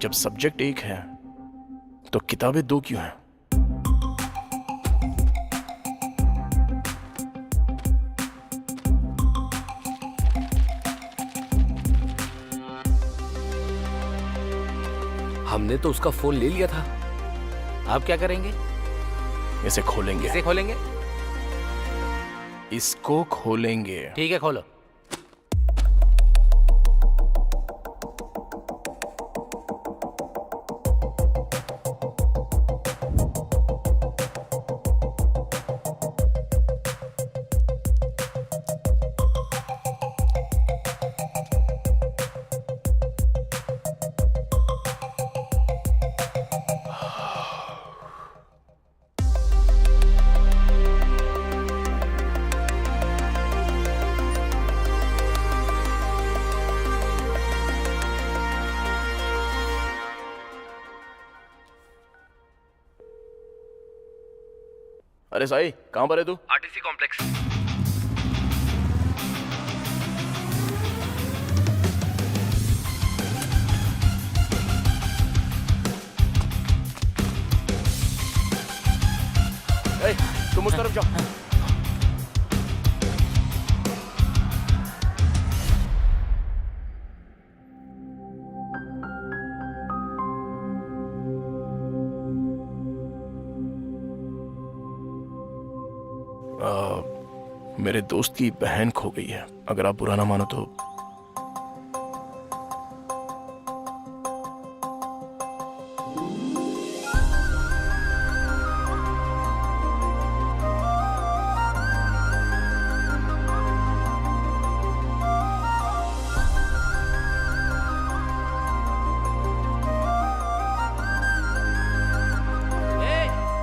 जब सब्जेक्ट एक है तो किताबें दो क्यों हैं? हमने तो उसका फोन ले लिया था। आप क्या करेंगे? इसे खोलेंगे। इसे खोलेंगे? इसको खोलेंगे। ठीक है, खोलो। अरे साई, कहां पर है तू? RTC complex. ए, तुम उस तरफ जाओ। मेरे दोस्त की बहन खो गई है। अगर आप बुरा ना मानो तो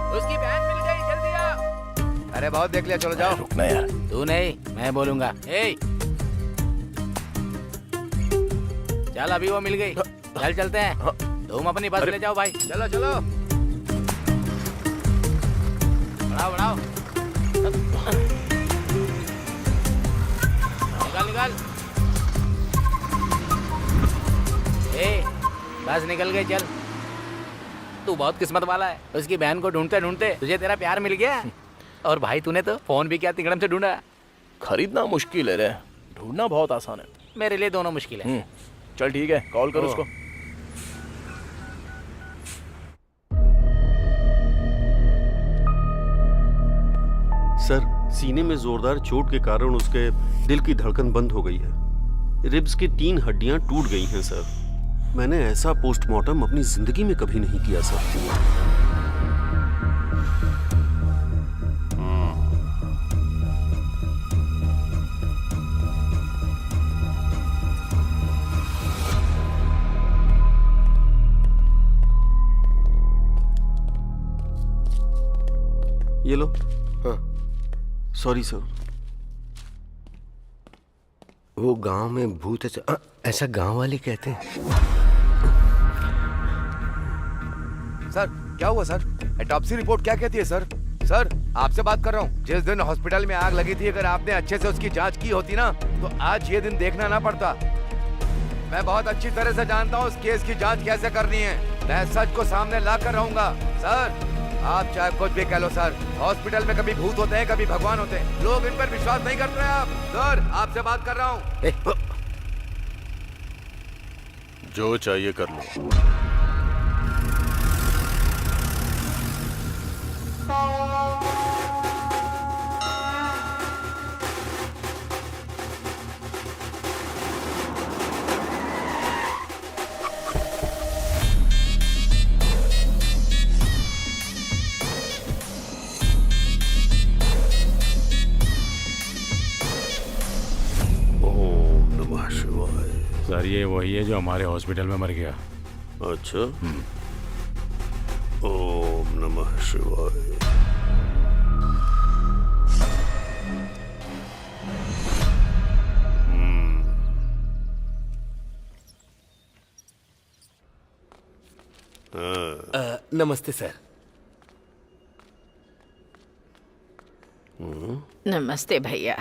उसकी बहन मिल गई, जल्दी आ। अरे बहुत देख लिया, चलो जाओ। रुकना यार। तू नहीं, मैं बोलूंगा। चल, अभी वो मिल गई। चल चलते हैं। तुम अपनी बस ले जाओ भाई। चलो चलो। बढ़ाओ बढ़ाओ। निकाल निकाल। बस निकल गई, चल। तू बहुत किस्मत वाला है। उसकी बहन को ढूंढते ढूंढते तुझे तेरा प्यार मिल गया। और भाई तूने तो फोन भी क्या तिकड़म से ढूंढा। खरीदना मुश्किल है रे, ढूंढना बहुत आसान है। मेरे लिए दोनों मुश्किल है। चल ठीक है, कॉल कर उसको। सर, सीने में जोरदार चोट के कारण उसके दिल की धड़कन बंद हो गई है। रिब्स की 3 हड्डियां टूट गई हैं सर। मैंने ऐसा पोस्टमार्टम अपनी जिंदगी में कभी नहीं किया सर। ये लो। हाँ, सॉरी सर। वो गांव में भूत है, ऐसा गांव वाले कहते हैं। सर क्या हुआ सर? ऑटोप्सी रिपोर्ट क्या कहती है सर? सर आपसे बात कर रहा हूँ। जिस दिन हॉस्पिटल में आग लगी थी, अगर आपने अच्छे से उसकी जांच की होती ना, तो आज ये दिन देखना ना पड़ता। मैं बहुत अच्छी तरह से जानता हूँ उस केस की जांच कैसे करनी है। मैं सच को सामने ला कर रहूंगा। सर आप चाहे कुछ भी कह लो सर, हॉस्पिटल में कभी भूत होते हैं, कभी भगवान होते हैं। लोग इन पर विश्वास नहीं करते हैं। आप सर, आपसे बात कर रहा हूँ। जो चाहिए कर लो। सर ये वही है जो हमारे हॉस्पिटल में मर गया। अच्छा। ओम नमः शिवाय। नमस्ते सर। नमस्ते भैया।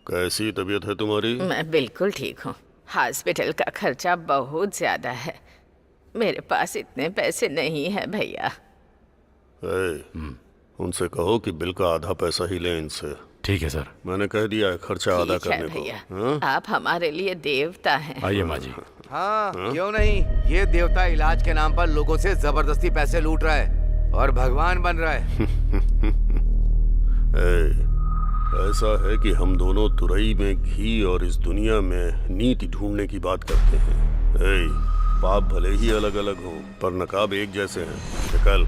कैसी तबीयत है तुम्हारी? मैं बिल्कुल ठीक हूँ। हॉस्पिटल का खर्चा बहुत ज्यादा है। मेरे पास इतने पैसे नहीं है भैया। उनसे कहो कि बिल का आधा पैसा ही लें इनसे। ठीक है सर। मैंने कह दिया है खर्चा आधा ठीक है करने को। भैया, हाँ? आप हमारे लिए देवता हैं। आइए माँ जी। हाँ क्यों नहीं, ये देवता इलाज के नाम पर लोगों से जबरदस्ती पैसे लूट रहा है और भगवान बन रहा है। ऐसा है कि हम दोनों तुरई में घी और इस दुनिया में नीति ढूंढने की बात करते हैं। पाप भले ही अलग अलग हों पर नकाब एक जैसे हैं। निकल।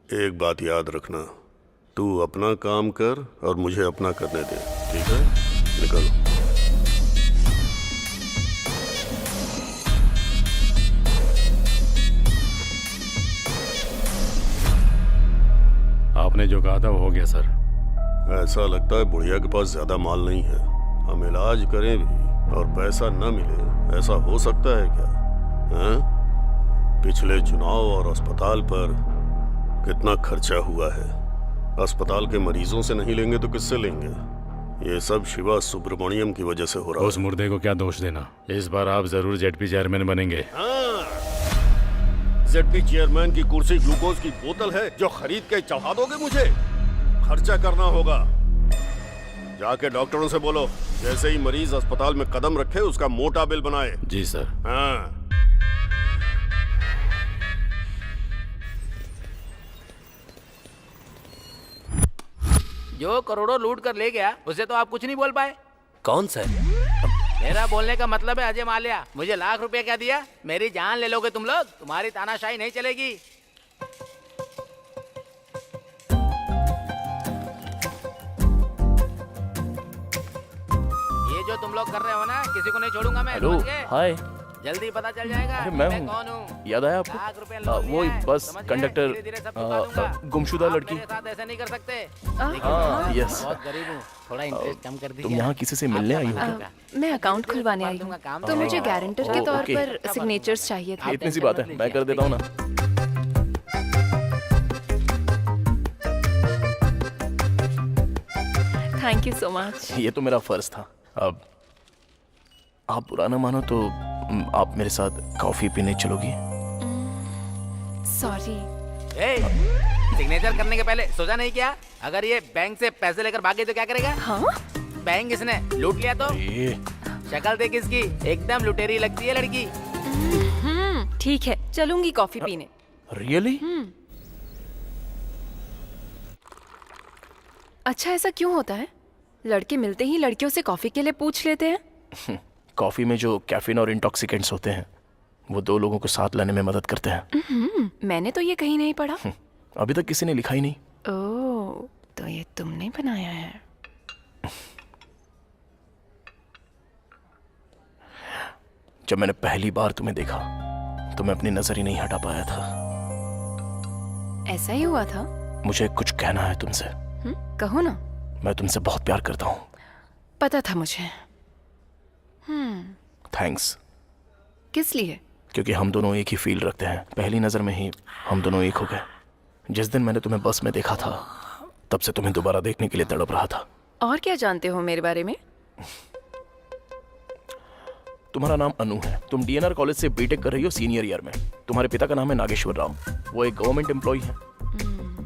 एक बात याद रखना, तू अपना काम कर और मुझे अपना करने दे, ठीक है? निकल। आपने जो कहा था वो हो गया सर। ऐसा लगता है बुढ़िया के पास ज्यादा माल नहीं है। हम इलाज करें भी और पैसा न मिले, ऐसा हो सकता है क्या? हाँ? पिछले चुनाव और अस्पताल पर कितना खर्चा हुआ है। अस्पताल के मरीजों से नहीं लेंगे तो किससे लेंगे? ये सब शिवा सुब्रमण्यम की वजह से हो रहा उस मुर्दे को क्या दोष देना। इस बार आप जरूर जेडपी चेयरमैन बनेंगे। जेडपी चेयरमैन की कुर्सी ग्लूकोज की बोतल है जो खरीद के चढ़ा दोगे मुझे? खर्चा करना होगा। जाके डॉक्टरों से बोलो जैसे ही मरीज अस्पताल में कदम रखे उसका मोटा बिल बनाए। जी सर। हाँ। जो करोड़ों लूट कर ले गया उसे तो आप कुछ नहीं बोल पाए। कौन सर? मेरा बोलने का मतलब है अजय माल्या, मुझे लाख रुपए क्या दिया? मेरी जान ले लोगे तुम लोग? तुम्हारी तानाशाही नहीं चलेगी। ये जो तुम लोग कर रहे हो ना, किसी को नहीं छोड़ूंगा मैं। हेलो, समझ गए? हाय। जल्दी पता चल जाएगा अरे मैं हूँ। कौन हूँ। याद आया आपको? लाख रुपए लोन वो लिया है, बस समझ गए? कंडक्टर धीरे-धीरे सब चुका दूंगा। गुमशुदा आप लड़की। मेरे साथ ऐसा नहीं कर सकते। हाँ, यस। बहुत गरीब हूँ, थोड़ा इंटरेस्ट कम कर दीजिए। तुम यहाँ किसी से मिलने आई हो क्या? मैं अकाउंट खुलवाने आई हूँ, तो मुझे गारंटर के ओह, तौर ओके। पर सिग्नेचर्स चाहिए थे। इतनी सी बात है, मैं कर देता हूँ ना। Thank you so much. ये तो मेरा फर्ज था। अब आप बुरा ना मानो तो आप मेरे साथ कॉफी पीने चलोगी? सॉरी। सिग्नेचर करने के पहले सोचा नहीं क्या? अगर ये बैंक से पैसे लेकर भागे तो क्या करेगा? हाँ? बैंक इसने लूट लिया तो? ये शक्ल देख इसकी, एकदम लुटेरी लगती है लड़की। ठीक है, चलूंगी कॉफी पीने। रियली? अच्छा, ऐसा क्यों होता है? लड़के मिलते ही लड़कियों से कॉफी के लिए पूछ लेते हैं। कॉफी में जो कैफीन और इंटॉक्सिकेंट्स होते हैं वो दो लोगों को साथ लाने में मदद करते हैं। मैंने तो ये कहीं नहीं पढ़ा। अभी तक किसी ने लिखा ही नहीं। ओह, तो ये तुमने बनाया है। जब मैंने पहली बार तुम्हें देखा तो मैं अपनी नजर ही नहीं हटा पाया था। ऐसा ही हुआ था? मुझे कुछ कहना है तुमसे। कहो ना। मैं तुमसे बहुत प्यार करता हूँ। पता था मुझे। थैंक्स। किस लिए? क्योंकि हम दोनों एक ही फील रखते हैं। पहली नजर में ही हम दोनों एक हो गए। जिस दिन मैंने तुम्हें बस में देखा था तब से तुम्हें दोबारा देखने के लिए तड़प रहा था। और क्या जानते हो मेरे बारे में? तुम्हारा नाम अनु है। तुम डीएनआर कॉलेज से बीटेक कर रही हो सीनियर ईयर में। तुम्हारे पिता का नाम है नागेश्वर राव। वो एक गवर्नमेंट एम्प्लॉय है।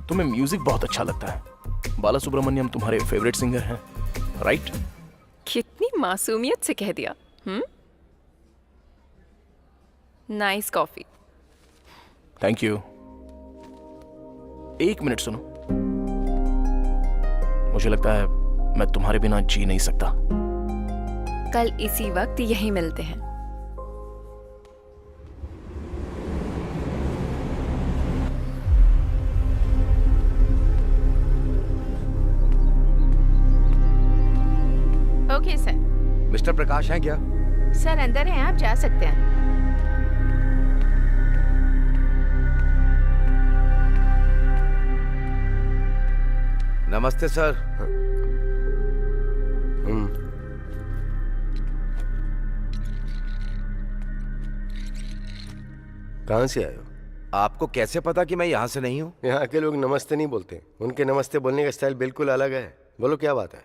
तुम्हें म्यूजिक बहुत अच्छा लगता है। बाला सुब्रमण्यम तुम्हारे फेवरेट सिंगर हैं, राइट? कितनी मासूमियत से कह दिया। Nice coffee. Thank you. एक मिनट सुनो। मुझे लगता है मैं तुम्हारे बिना जी नहीं सकता। कल इसी वक्त यही मिलते हैं। Okay sir. मिस्टर प्रकाश हैं क्या? सर अंदर हैं, आप जा सकते हैं। नमस्ते सर। कहाँ से आए हो? आपको कैसे पता कि मैं यहाँ से नहीं हूँ? यहाँ के लोग नमस्ते नहीं बोलते। उनके नमस्ते बोलने का स्टाइल बिल्कुल अलग है। बोलो क्या बात है?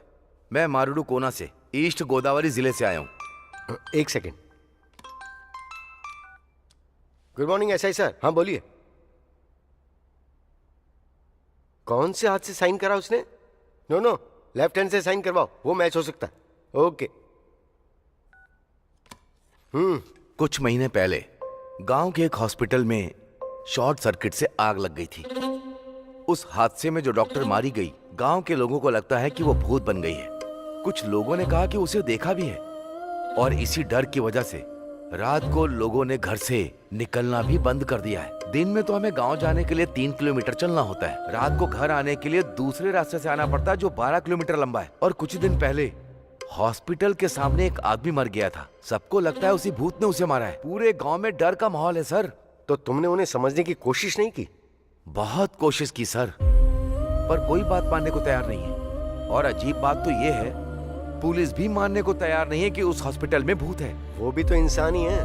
मैं मारुडू कोना से ईस्ट गोदावरी जिले से आया हूँ। एक second. Good morning SI sir. हाँ बोलिए। कौन से हाथ से साइन करा उसने? नो नो, लेफ्ट हैंड से साइन करवाओ, वो मैच हो सकता है। ओके। कुछ महीने पहले गांव के एक हॉस्पिटल में शॉर्ट सर्किट से आग लग गई थी। उस हादसे में जो डॉक्टर मारी गई, गांव के लोगों को लगता है कि वो भूत बन गई है। कुछ लोगों ने कहा कि उसे देखा भी है, और इसी डर की वजह से रात को लोगों ने घर से निकलना भी बंद कर दिया है। दिन में तो हमें गांव जाने के लिए 3 किलोमीटर चलना होता है, रात को घर आने के लिए दूसरे रास्ते से आना पड़ता है जो 12 किलोमीटर लंबा है। और कुछ दिन पहले हॉस्पिटल के सामने एक आदमी मर गया था। सबको लगता है उसी भूत ने उसे मारा है। पूरे गांव में डर का माहौल है सर। तो तुमने उन्हें समझने की कोशिश नहीं की? बहुत कोशिश की सर, पर कोई बात मानने को तैयार नहीं है। और अजीब बात तो ये है, पुलिस भी मानने को तैयार नहीं है कि उस हॉस्पिटल में भूत है। वो भी तो इंसान ही है।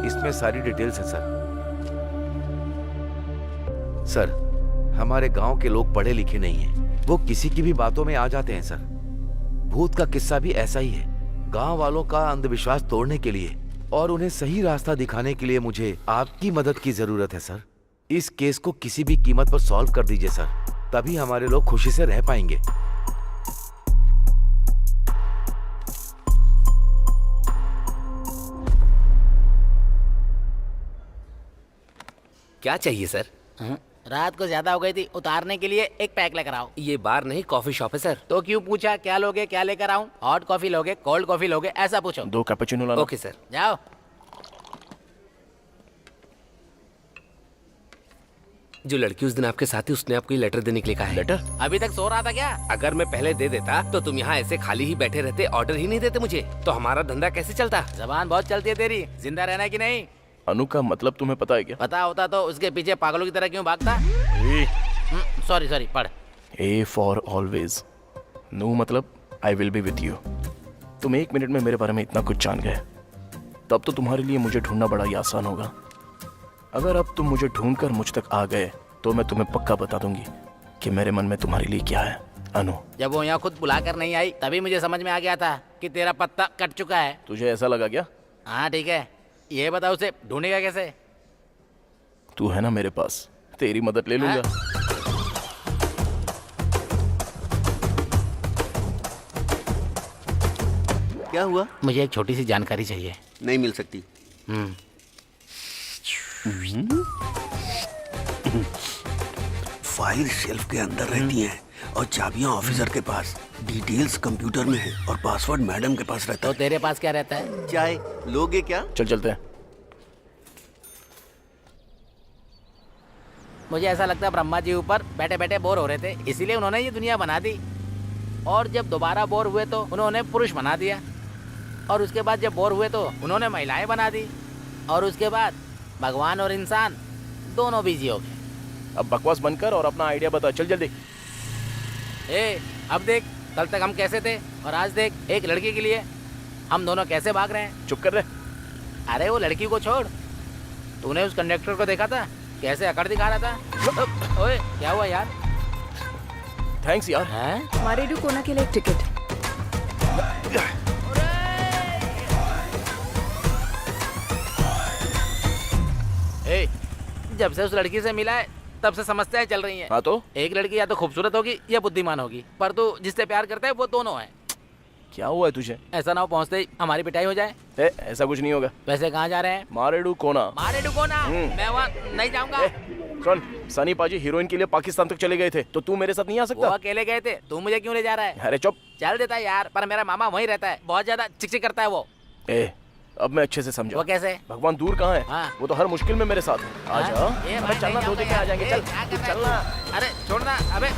इसमें सारी डिटेल्स है सर। सर, हमारे गांव के लोग पढ़े लिखे नहीं हैं, वो किसी की भी बातों में आ जाते हैं सर। भूत का किस्सा भी ऐसा ही है। गांव वालों का अंधविश्वास तोड़ने के लिए और उन्हें सही रास्ता दिखाने के लिए मुझे आपकी मदद की जरूरत है सर। इस केस को किसी भी कीमत पर सॉल्व कर दीजिए सर, तभी हमारे लोग खुशी से रह पाएंगे। क्या चाहिए सर? रात को ज्यादा हो गई थी, उतारने के लिए एक पैक लेकर आओ। ये बार नहीं कॉफी शॉप है सर। तो क्यों पूछा क्या लोगे, क्या लेकर आऊं? हॉट कॉफी लोगे, कोल्ड कॉफी लोगे, ऐसा पूछो। 2 कैपुचिनो लाना। Okay sir. जाओ। जो लड़की उस दिन आपके साथ थी उसने आपको ये लेटर देने के लिए कहा है। लेटर? अभी तक सो रहा था क्या? अगर मैं पहले दे देता तो तुम यहाँ ऐसे खाली ही बैठे रहते, ऑर्डर ही नहीं देते मुझे, तो हमारा धंधा कैसे चलता? जबान बहुत चलती है तेरी, जिंदा रहना है कि नहीं? अनु का मतलब तुम्हें पता है क्या? पता होता तो उसके पीछे पागलों की तरह क्यों भागता? सॉरी सॉरी, पढ़। A for always. नो मतलब I will be with you. तुम 1 मिनट में मेरे बारे में इतना कुछ जान गए, तब तो तुम्हारे लिए मुझे ढूंढना बड़ा ही आसान होगा। अगर अब तुम मुझे ढूंढकर मुझ तक आ गए तो मैं तुम्हें पक्का बता दूंगी कि मेरे मन में तुम्हारे लिए क्या है। अनु, जब वो यहाँ खुद बुलाकर नहीं आई तभी मुझे समझ में आ गया था कि तेरा पत्ता कट चुका है। तुझे ऐसा लगा क्या? हाँ ठीक है, ये बताओ उसे ढूंढेगा कैसे? तू है ना मेरे पास, तेरी मदद ले लूंगा। क्या हुआ? मुझे एक छोटी सी जानकारी चाहिए। नहीं मिल सकती। फाइल शेल्फ के अंदर रहती हैं और चाबियां ऑफिसर के पास, डिटेल्स कंप्यूटर में है और पासवर्ड मैडम के पास रहता तो तेरे पास क्या रहता है? चाय लोगे क्या? चल चलते हैं। मुझे ऐसा लगता है ब्रह्मा जी ऊपर बैठे बैठे बोर हो रहे थे, इसीलिए उन्होंने ये दुनिया बना दी। और जब दोबारा बोर हुए तो उन्होंने पुरुष बना दिया, और उसके बाद जब बोर हुए तो उन्होंने महिलाएं बना दी, और उसके बाद भगवान और इंसान दोनों बिजी हो गए। अब बकवास बनकर और अपना आइडिया बता, चल जल्दी। अब देख, कल तक हम कैसे थे और आज देख, एक लड़की के लिए हम दोनों कैसे भाग रहे हैं। चुप कर रहे। अरे वो लड़की को छोड़, तूने उस कंडक्टर को देखा था कैसे अकड़ दिखा रहा था? ओए क्या हुआ यार? थैंक्स यार। हैं? मारेडू कोना के लिए एक टिकट। जब से उस लड़की से मिला है तब से समस्याएं चल रही हैं। हाँ तो एक लड़की या तो खूबसूरत होगी या बुद्धिमान होगी, पर तू जिससे प्यार करता है वो दोनों है। क्या हुआ है तुझे? ऐसा ना हो पहुंचते ही हमारी पिटाई हो जाए। ऐसा कुछ नहीं होगा। वैसे कहाँ जा रहे हैं? मारेडू कोना। मारेडू कोना? मैं वहाँ नहीं जाऊंगा। सुन, सनी पाजी हीरोइन के लिए पाकिस्तान तक चले गए थे, तो तू मेरे साथ नहीं आ वो सकता? अकेले गए थे, तू मुझे क्यों ले जा रहा है? अरे चुप। चल देता यार, पर मेरा मामा वहीं रहता है, बहुत ज्यादा चिकचिक करता है वो। अब मैं अच्छे से समझा। वो कैसे? भगवान दूर कहाँ है? हाँ। वो तो हर मुश्किल में मेरे साथ है। आजा। अबे चलना, 2 दिन में आ जाएंगे। चल चलना। अरे छोड़ना। अबे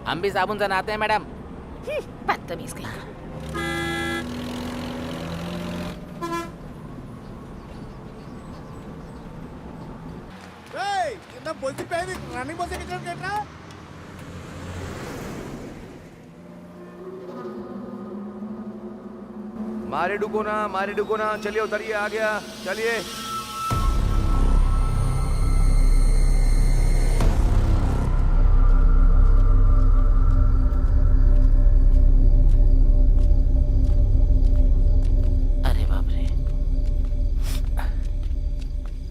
हम भी साबुन से नहाते हैं मैडम। बदतमीज कहीं का। मारे डुको ना, चलिए उतरिए, आ गया, चलिए।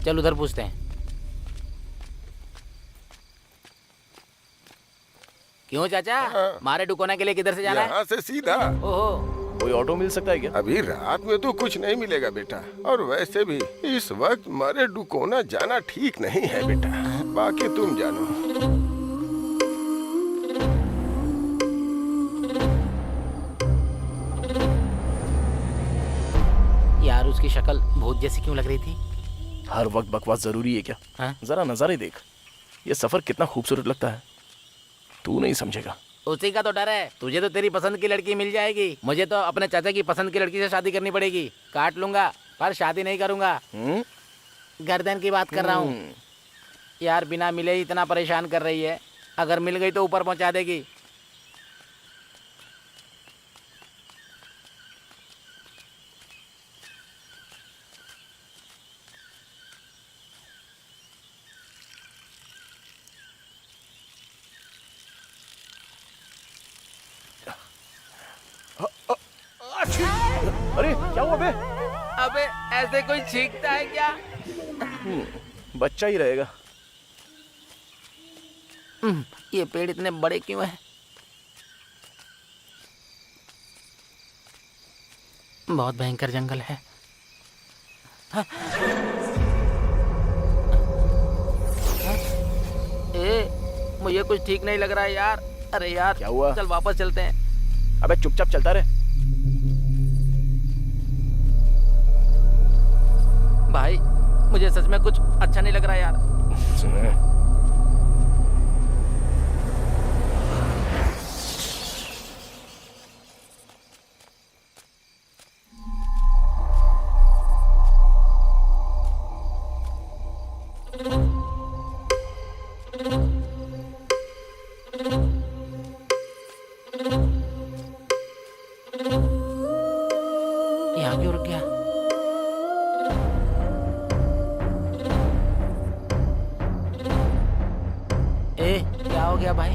चल उधर पूछते हैं। क्यों चाचा, मारे डुकोना के लिए किधर से जाना है? यहाँ से सीधा। ओहो, कोई ऑटो मिल सकता है क्या? अभी रात में तो कुछ नहीं मिलेगा बेटा, और वैसे भी इस वक्त मारे डुकोना जाना ठीक नहीं है बेटा, बाकी तुम जानो। यार उसकी शक्ल भूत जैसी क्यों लग रही थी? हर वक्त बकवास जरूरी है क्या? हाँ? जरा नजारे देख, ये सफर कितना खूबसूरत लगता है, तू नहीं समझेगा। उसी का तो डर है। तुझे तो तेरी पसंद की लड़की मिल जाएगी, मुझे तो अपने चाचा की पसंद की लड़की से शादी करनी पड़ेगी। काट लूंगा पर शादी नहीं करूंगा। गर्दन की बात कर रहा हूँ यार, बिना मिले ही इतना परेशान कर रही है, अगर मिल गई तो ऊपर पहुंचा देगी। अरे क्या हुआ बे? अबे ऐसे कोई छींकता है क्या? बच्चा ही रहेगा। ये पेड़ इतने बड़े क्यों हैं? बहुत भयंकर जंगल है। हाँ। मुझे कुछ ठीक नहीं लग रहा है यार। अरे यार क्या हुआ? चल वापस चलते हैं। अबे चुपचाप चलता रहे। भाई मुझे सच में कुछ अच्छा नहीं लग रहा यार। सुने, यहाँ क्यों रुक गया? क्या हो गया भाई?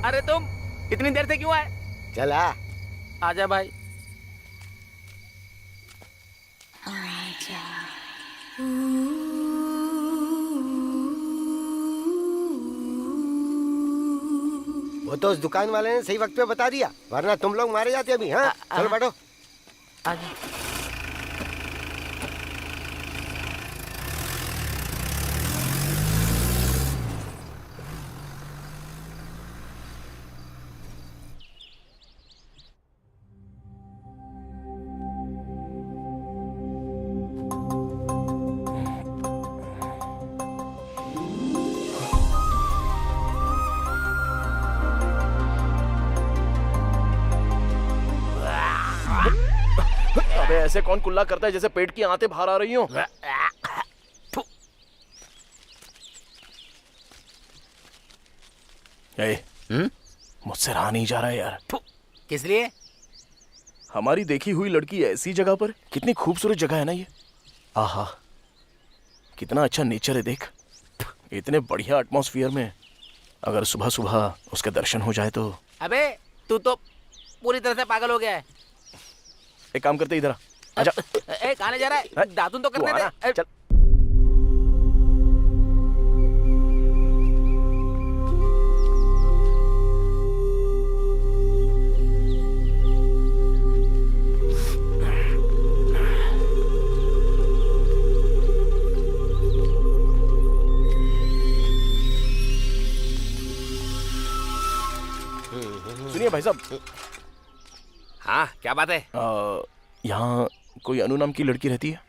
अरे तुम इतनी देर से क्यों आए? चला आजा भाई। वो तो उस दुकान वाले ने सही वक्त पे बता दिया, वरना तुम लोग मारे जाते अभी। हाँ चलो बैठो। आजा। अबे ऐसे कौन कुल्ला करता है जैसे पेट की आंतें बाहर आ रही हो? मुझसे रहा नहीं जा रहा है यार। किस लिए? हमारी देखी हुई लड़की ऐसी जगह पर, कितनी खूबसूरत जगह है ना ये। आहा, कितना अच्छा नेचर है देख। इतने बढ़िया एटमॉस्फेयर में अगर सुबह सुबह उसके दर्शन हो जाए तो। अबे तू तो पूरी तरह से पागल हो गया है। एक काम करते, इधर आजा। कहां जा रहा है? दातुन तो तू करने आना, दे। चल। सुनिए भाई साहब। हाँ क्या बात है? यहाँ कोई अनु नाम की लड़की रहती है?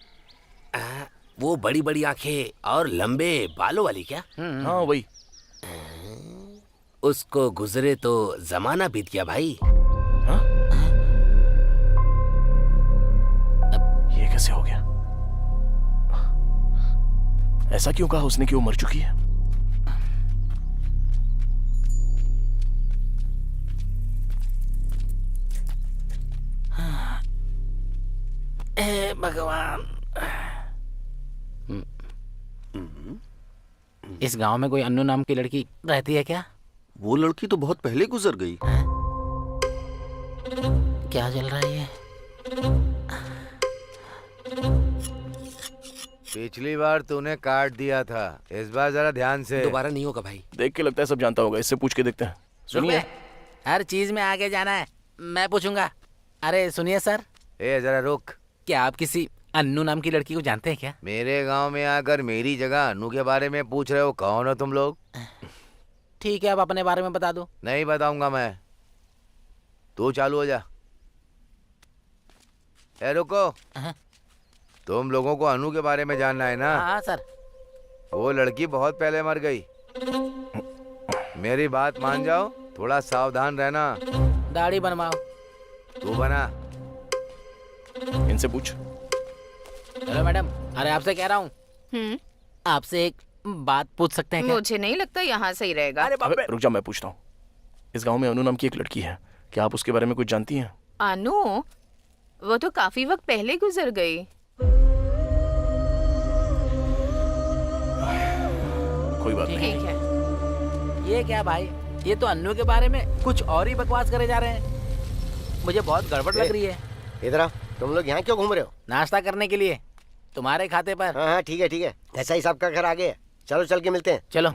वो बड़ी बड़ी आंखें और लंबे बालों वाली क्या? हाँ वही। उसको गुजरे तो जमाना बीत गया भाई। हाँ? ये कैसे हो गया? ऐसा क्यों कहा उसने कि वो मर चुकी है? भगवान। इस गांव में कोई अन्नू नाम की लड़की रहती है क्या? वो लड़की तो बहुत पहले गुजर गई। क्या चल रहा है ये? पिछली बार तूने काट दिया था, इस बार जरा ध्यान से। दोबारा नहीं होगा भाई। देख के लगता है सब जानता होगा, इससे पूछ के देखते हैं। सुनिए। रुक बे, हर चीज में आगे जाना है, मैं पूछूंगा। अरे सुनिए सर, ए जरा रुक। क्या आप किसी अन्नू नाम की लड़की को जानते हैं क्या? मेरे गांव में आकर मेरी जगह अनु के बारे में पूछ रहे हो? कौन हो तुम लोग? ठीक है, आप अपने बारे में बता दो। नहीं बताऊंगा मैं, तू चालू हो जा। ए रुको, हाँ। तुम लोगों को अनु के बारे में जानना है ना? हाँ सर। वो लड़की बहुत पहले मर गई। मेरी बात मान जाओ, थोड़ा सावधान रहना। दाढ़ी बनवाओ। तू बना। इनसे पूछ। हेलो मैडम, अरे आपसे कह रहा हूँ, आपसे एक बात पूछ सकते हैं क्या? मुझे नहीं लगता यहाँ सही रहेगा। अबे रुक जा, मैं पूछता हूँ। इस गांव में अनु नाम की एक लड़की है, क्या आप उसके बारे में कुछ जानती हैं? अनु, वो तो काफी वक्त पहले गुजर गई। कोई बात नहीं। ठीक है। ये क्या भाई, ये तो अन्नू के बारे में कुछ और ही बकवास करे जा रहे हैं। मुझे बहुत गड़बड़ लग रही है। इधर आओ, तुम लोग यहाँ क्यों घूम रहे हो? नाश्ता करने के लिए, तुम्हारे खाते पर। हाँ हाँ ठीक है ठीक है, ऐसा ही सबका घर आगे है। चलो चल के मिलते हैं। चलो।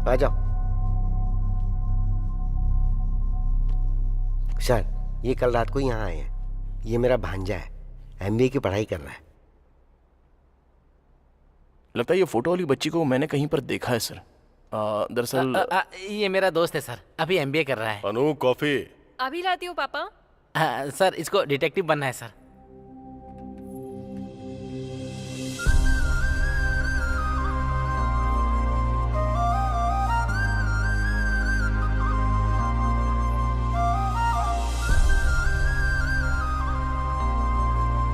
आ जाओ। सर, ये कल रात को यहाँ आए हैं। ये मेरा भांजा है, एमबीए की पढ़ाई कर रहा है। लगता है ये फोटो वाली बच्ची को मैंने कहीं पर देखा है सर। दरअसल ये मेरा दोस्त है सर, अभी एमबीए कर रहा है। अनु कॉफी। अभी लाती हूँ पापा। सर, इसको डिटेक्टिव बनना है सर।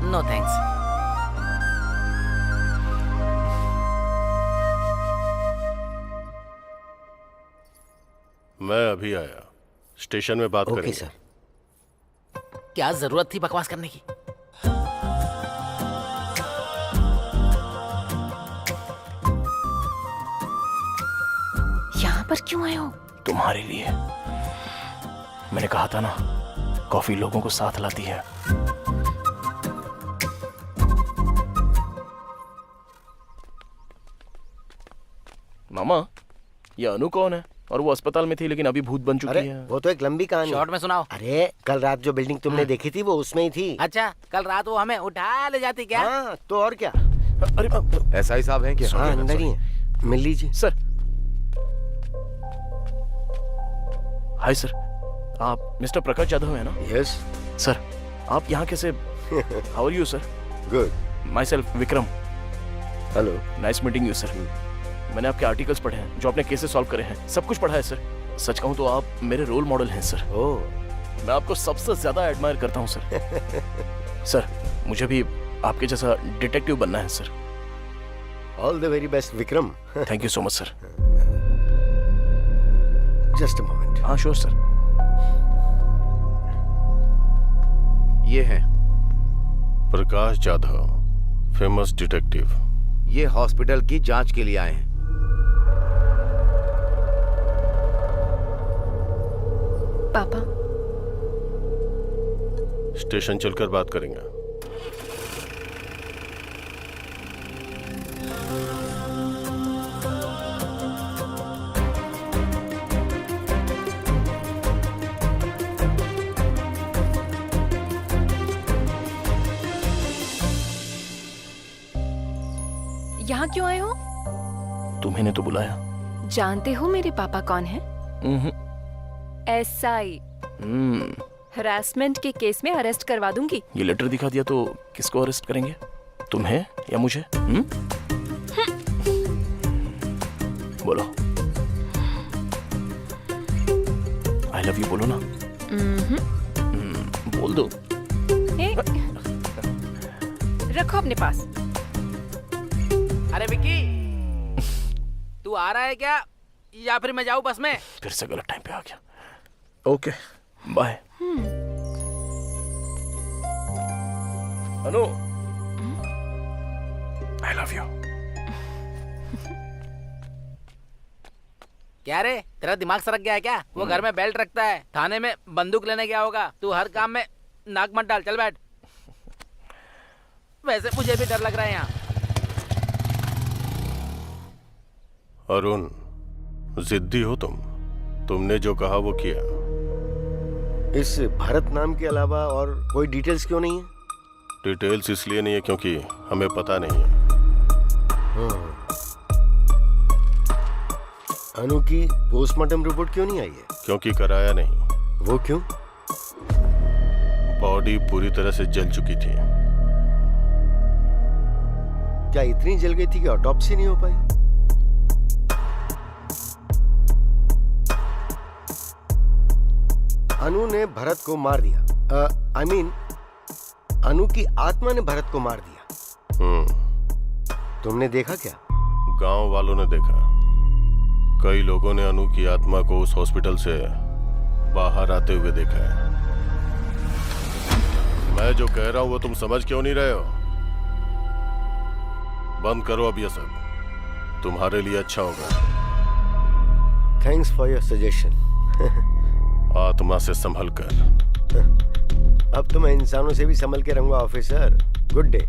No thanks. मैं अभी आया, स्टेशन में बात ओके करेंगे। सर। क्या जरूरत थी बकवास करने की? यहाँ पर क्यों आए हो? तुम्हारे लिए। मैंने कहा था ना, कॉफी लोगों को साथ लाती है। मामा, ये अनु कौन है? और वो अस्पताल में थी लेकिन अभी भूत बन चुकी अरे है। वो तो एक लंबी कहानी। शॉर्ट में सुनाओ। अरे कल रात जो बिल्डिंग तुमने देखी थी वो उसमें ही थी। अच्छा, कल रात वो हमें उठा ले जाती क्या? हाँ तो और क्या। अरे ऐसा ही साहब है क्या? हाँ अंदर ही है, मिल लीजिए। सर, हाय सर, आप मिस्टर प्रकाश जाधव है ना? यस सर, आप यहाँ कैसे? How are you sir? Good. Myself Vikram. Hello. Nice meeting you sir. मैंने आपके आर्टिकल्स पढ़े हैं, जो आपने केसेस सॉल्व करे हैं, सब कुछ पढ़ा है सर। सच कहूँ तो आप मेरे रोल मॉडल हैं सर। ओह, मैं आपको सबसे ज्यादा एडमायर करता हूँ सर। सर, मुझे भी आपके जैसा डिटेक्टिव बनना है sir. All the very best Vikram. Thank you so much sir. Just a moment. हाँ श्योर सर। ये है, प्रकाश जाधव, फेमस डिटेक्टिव। ये हॉस्पिटल की जांच के लिए आए हैं। पापा, स्टेशन चलकर बात करेंगे। यहाँ क्यों आए हो? तुम्हें तो बुलाया। जानते हो मेरे पापा कौन है? एसआई। हरासमेंट के केस में अरेस्ट करवा दूंगी। ये लेटर दिखा दिया तो किसको अरेस्ट करेंगे? तुम्हें या मुझे? बोलो, आई लव यू बोलो ना। बोल दो। ए, रखो अपने पास। अरे विक्की, तू आ रहा है क्या या फिर मैं जाऊं बस में? फिर से गलत टाइम पे आ गया। Okay bye. Anu, I love you. क्या रे, तेरा दिमाग सरक गया है क्या? वो घर में बेल्ट रखता है, थाने में बंदूक लेने गया होगा। तू हर काम में नाक मत डाल, चल बैठ। वैसे मुझे भी डर लग रहा है यहाँ। अरुण, जिद्दी हो तुम। तुमने जो कहा वो किया। इस भरत नाम के अलावा और कोई डिटेल्स क्यों नहीं है? डिटेल्स इसलिए नहीं है क्योंकि हमें पता नहीं है। अनु की पोस्टमार्टम रिपोर्ट क्यों नहीं आई है? क्योंकि कराया नहीं। वो क्यों? बॉडी पूरी तरह से जल चुकी थी। क्या इतनी जल गई थी कि ऑटोप्सी नहीं हो पाई? अनु ने भरत को मार दिया। आई मीन अनु की आत्मा ने भरत को मार दिया। तुमने देखा क्या? गांव वालों ने देखा। कई लोगों ने अनु की आत्मा को उस हॉस्पिटल से बाहर आते हुए देखा है। मैं जो कह रहा हूं वो तुम समझ क्यों नहीं रहे हो? बंद करो अब ये सब, तुम्हारे लिए अच्छा होगा। Thanks for your suggestion. आत्मा से संभल कर। अब तो मैं इंसानों से भी संभल के रहूंगा ऑफिसर। Good day.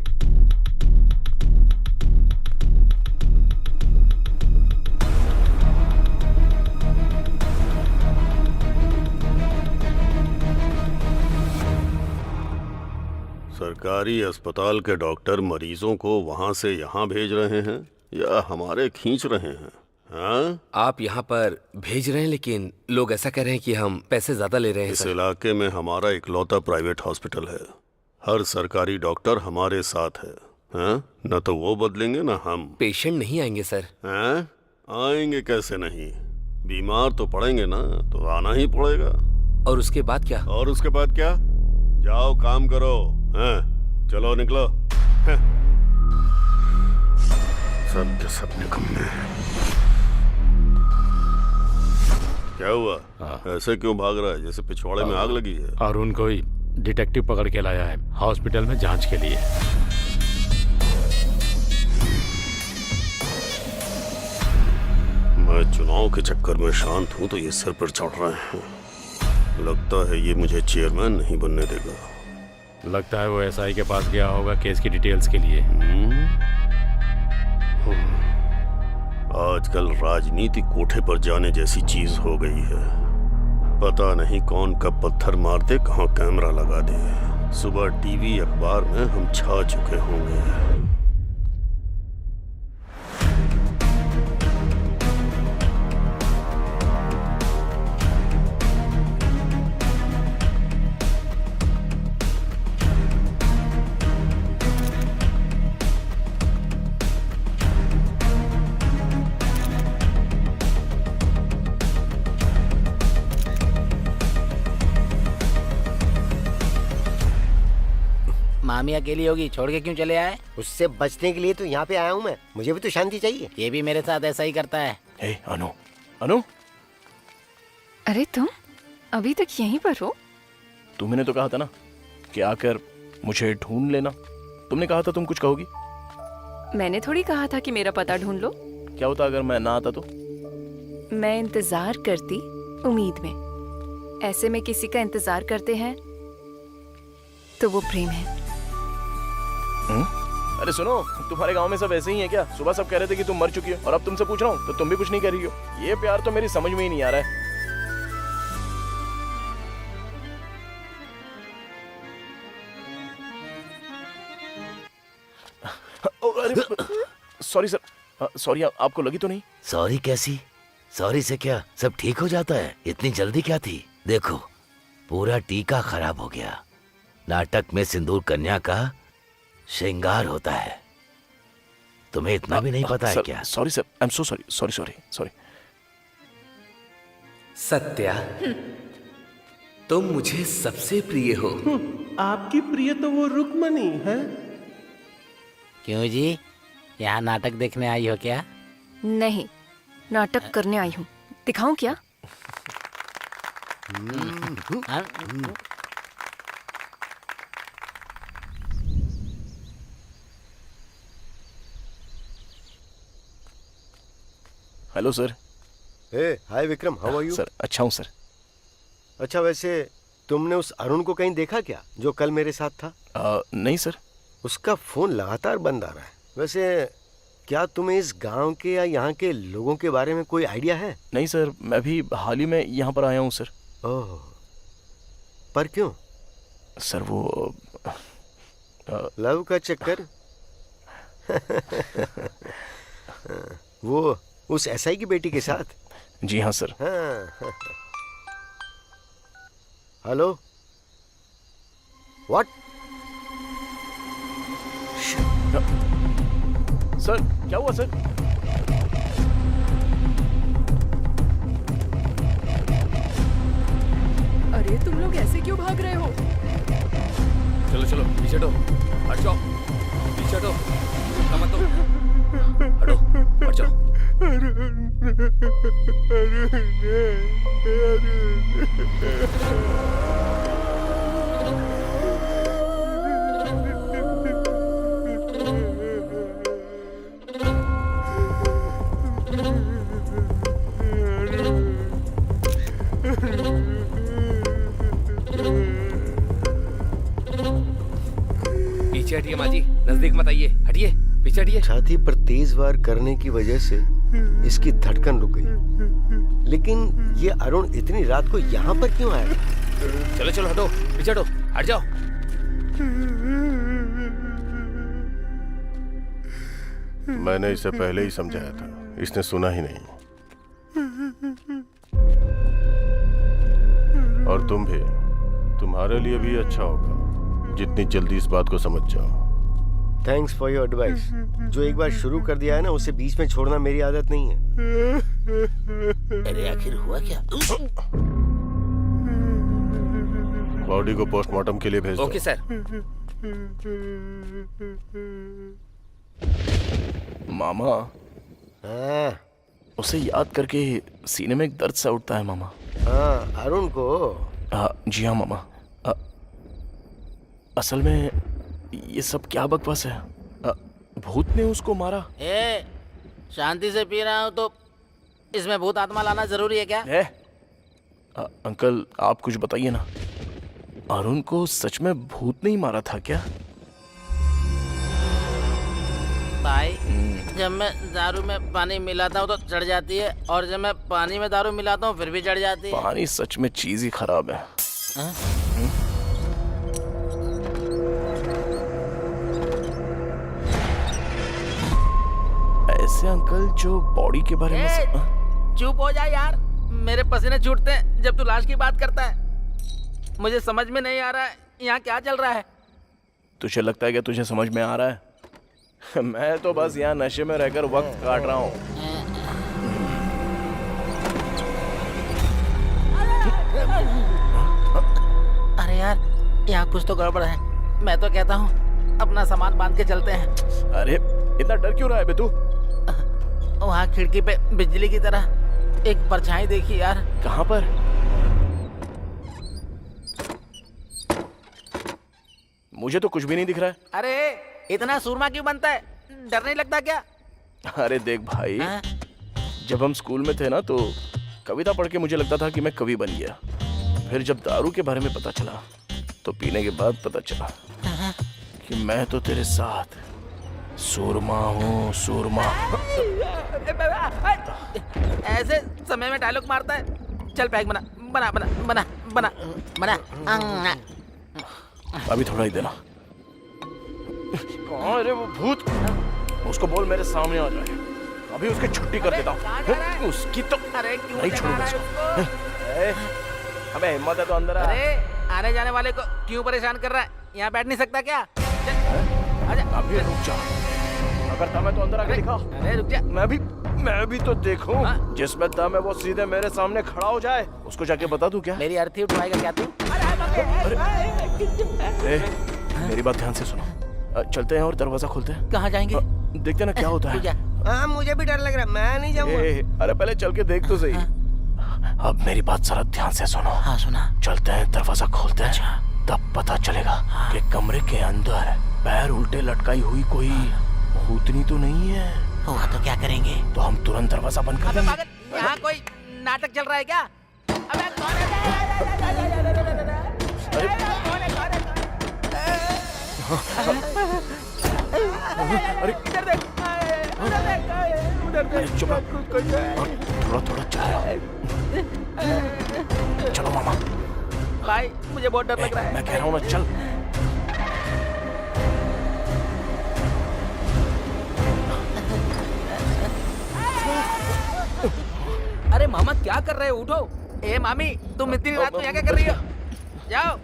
सरकारी अस्पताल के डॉक्टर मरीजों को वहां से यहाँ भेज रहे हैं या हमारे खींच रहे हैं? हाँ? आप यहाँ पर भेज रहे हैं, लेकिन लोग ऐसा कह रहे हैं कि हम पैसे ज्यादा ले रहे हैं। इस सर, इलाके में हमारा इकलौता प्राइवेट हॉस्पिटल है। हर सरकारी डॉक्टर हमारे साथ है। हाँ? न तो वो बदलेंगे न हम। पेशेंट नहीं आएंगे सर। हाँ? आएंगे कैसे नहीं? बीमार तो पड़ेंगे ना, तो आना ही पड़ेगा। और उसके बाद क्या? और उसके बाद क्या? जाओ काम करो। हाँ? चलो निकलो। हाँ? सब के सब निकम्मे। क्या हुआ? ऐसे क्यों भाग रहा है जैसे पिछवाड़े में आग लगी है? अरुण कोई डिटेक्टिव पकड़ के लाया है हॉस्पिटल में जांच के लिए। मैं चुनाव के चक्कर में शांत हूं तो ये सिर पर चढ़ रहे हैं। लगता है ये मुझे चेयरमैन नहीं बनने देगा। लगता है वो एसआई के पास गया होगा केस की डिटेल्स के लिए। आजकल राजनीति कोठे पर जाने जैसी चीज हो गई है। पता नहीं कौन कब पत्थर मार दे, कहाँ कैमरा लगा दे। सुबह टीवी अखबार में हम छा चुके होंगे। मामी अकेली होगी, छोड़ के क्यों चले आए? उससे बचने के लिए तो यहाँ पे आया हूँ मैं। मुझे भी तो शांति चाहिए। ये भी मेरे साथ ऐसा ही करता है। हे अनु, अनु, अरे तुम अभी तक यहीं पर हो? तुमने तो कहा था ना कि आकर मुझे ढूंढ लेना। तुमने कहा था तुम कुछ कहोगी। मैंने थोड़ी कहा था कि मेरा पता ढूंढ लो। क्या होता अगर मैं ना आता तो? मैं इंतजार करती उम्मीद में। ऐसे में किसी का इंतजार करते हैं तो वो प्रेम है। अरे सुनो, तुम्हारे गांव में सब ऐसे ही है क्या? सुबह सब कह रहे थे कि तुम मर चुकी हो और अब तुमसे पूछ रहा हूँ तो तुम भी कुछ नहीं कह रही हो। ये प्यार तो मेरी समझ में ही नहीं आ रहा है। Sorry sir, sorry. आपको लगी तो नहीं? सॉरी कैसी? सॉरी से क्या सब ठीक हो जाता है? इतनी जल्दी क्या थी? देखो, पूरा टीका खराब हो गया। नाटक में सिंदूर कन्या का श्रृंगार होता है। तुम्हें इतना भी नहीं पता है क्या? Sorry sir, I am so sorry, sorry sorry sorry. Satya, तुम मुझे सबसे प्रिय हो। आपकी प्रिय तो वो रुक्मणी है। क्यों जी, यहाँ नाटक देखने आई हो क्या? नहीं, नाटक करने आई हूँ। दिखाऊं क्या? हाँ? Hello sir. Hi Vikram, how are you? Sir अच्छा हूँ सर। अच्छा, वैसे तुमने उस अरुण को कहीं देखा क्या, जो कल मेरे साथ था? नहीं सर। उसका फोन लगातार बंद आ रहा है। वैसे क्या तुम्हें इस गांव के या यहाँ के लोगों के बारे में कोई आइडिया है? नहीं सर, मैं भी हाल ही में यहाँ पर आया हूँ सर। ओह, पर क्यों? सर वो लव का चक्कर? वो उस एसआई की बेटी के साथ? जी हाँ सर। हाँ। Hello, what? सर क्या हुआ सर? अरे तुम लोग ऐसे क्यों भाग रहे हो? चलो चलो पीछे हटो, हट जाओ, पीछे हटो, मत दो, हटो, हट जाओ। पीछे हटिए माँ जी, नजदीक मत आइए, हटिए, पीछे हटिए। छाती पर तेज वार करने की वजह से इसकी धड़कन रुक गई। लेकिन ये अरुण इतनी रात को यहाँ पर क्यों आया? चलो चलो हटो, पीछे हटो, हट जाओ। मैंने इसे पहले ही समझाया था, इसने सुना ही नहीं। और तुम भी, तुम्हारे लिए भी अच्छा होगा जितनी जल्दी इस बात को समझ जाओ। Thanks for your advice. जो एक बार शुरू कर दिया है ना, उसे बीच में छोड़ना मेरी आदत नहीं है। अरे आखिर हुआ क्या? बॉडी को पोस्टमार्टम के लिए भेज दो। Okay sir. मामा, हाँ उसे याद करके सीने में एक दर्द सा उठता है मामा। हाँ, अरुण को? जी हाँ मामा। असल में ये सब क्या बकवास है? भूत ने उसको मारा? शांति से पी रहा हूँ तो इसमें भूत आत्मा लाना जरूरी है क्या? अंकल आप कुछ बताइए ना, अरुण को सच में भूत नहीं मारा था क्या? भाई, जब मैं दारू में पानी मिलाता हूँ तो चढ़ जाती है, और जब मैं पानी में दारू मिलाता हूँ फिर भी चढ़ जाती है। पानी सच में चीज ही खराब है। ऐसे अंकल जो बॉडी के बारे में चुप हो जा यार, मेरे पसीने छूटते हैं जब तू लाश की बात करता है। मुझे समझ में नहीं आ रहा है यहाँ क्या चल रहा है। तुझे लगता है कि तुझे समझ में आ रहा है? मैं तो बस यहाँ नशे में रहकर वक्त काट रहा हूँ। अरे यार, यहाँ कुछ तो गड़बड़ है। मैं तो कहता हूँ अपना सामान बांध के चलते हैं। अरे इतना डर क्यों रहा है बे तू? वहाँ खिड़की पे बिजली की तरह एक परछाई देखी यार। कहाँ पर? मुझे तो कुछ भी नहीं दिख रहा है। अरे इतना सूरमा क्यों बनता है? डर नहीं लगता क्या? अरे देख भाई, जब हम स्कूल में थे ना तो कविता पढ़ के मुझे लगता था कि मैं कवि बन गया। फिर जब दारू के बारे में पता चला तो पीने के बाद पता चला कि मैं तो तेरे साथ सूरमा हूँ, सूरमा। ऐसे समय में डायलॉग मारता है। चल पैक बना बना बना बना बना बना। अभी थोड़ा ही देना। कहाँ है वो भूत? उसको बोल मेरे सामने आ जाए, अभी उसकी छुट्टी कर देता हूँ। उसकी तो नहीं छोड़ूंगा इसको। अबे हिम्मत है तो अंदर आ। अरे आने जाने वाले को क्यों परेशान कर रहा है? यहाँ बैठ नहीं सकता क्या? चल, आजा। अभी रुक जा। अगर दम है तो अंदर आके दिखा। अरे रुक जा। मैं भी तो देखूं। हाँ? जिसमें दम है वो सीधे मेरे सामने खड़ा हो जाए। उसको जाके बता दूं क्या? मेरी अर्थी उठवाएगा क्या तू? ए, मेरी बात ध्यान से सुनो। चलते हैं और दरवाजा खोलते हैं। कहाँ जाएंगे? देखते ना क्या होता तू जा। है। हाँ मुझे भी डर लग रहा है, मैं नहीं जाऊंगा। अरे पहले चल के देख तो सही। अब मेरी बात जरा ध्यान से सुनो। हाँ सुना। चलते हैं, दरवाजा खोलते हैं, तब पता चलेगा कि कमरे के अंदर पैर उल्टे लटकाई हुई कोई भूतनी तो नहीं है। हुआ तो क्या करेंगे? तो हम तुरंत दरवाजा बंद कर अबे देंगे। पागल, यहाँ कोई नाटक चल रहा है क्या? अबे कौन है? अरे इधर देख, उधर देख, उधर देख। चुप थोड़ा थोड़ा चलो मामा। भाई मुझे बहुत डर लग रहा है। मैं कह रहा हूँ ना, चल। अरे मामा क्या कर रहे हो? उठो। ए मामी, तुम इतनी रात को यहाँ क्या कर रही हो? जाओ,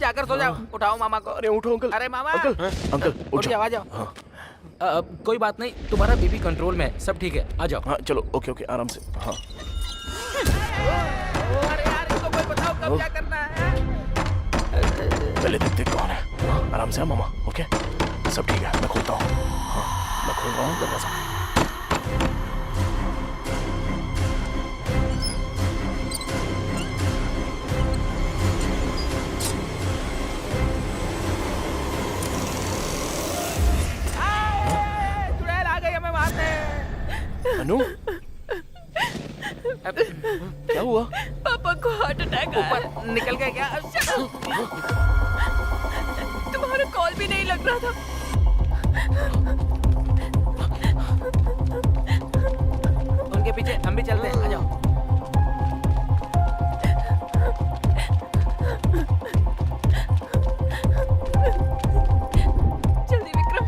जाकर सो जाओ। उठाओ मामा को। अरे उठो अंकल। अरे मामा। अंकल उठ उठ जाओ, आ जाओ। कोई बात नहीं, तुम्हारा बीपी कंट्रोल में है, सब ठीक है, आ जाओ। हाँ चलो, ओके ओके, आराम से। हाँ अरे यार, इसको कोई बताओ कब क्या करना है? पहले देखते कौन है। आराम से मामा। ओके सब ठीक है, मैं खोलता हूँ। हाँ, मैं खोल रहा हूँ दरवाजा। चुड़ैल आ गई हमें मारने। अनु क्या हुआ? पापा को हार्ट अटैक आया। ऊपर निकल गए क्या? तुम्हारा कॉल भी नहीं लग रहा था। उनके पीछे हम भी चलते हैं, आ जाओ। जल्दी विक्रम।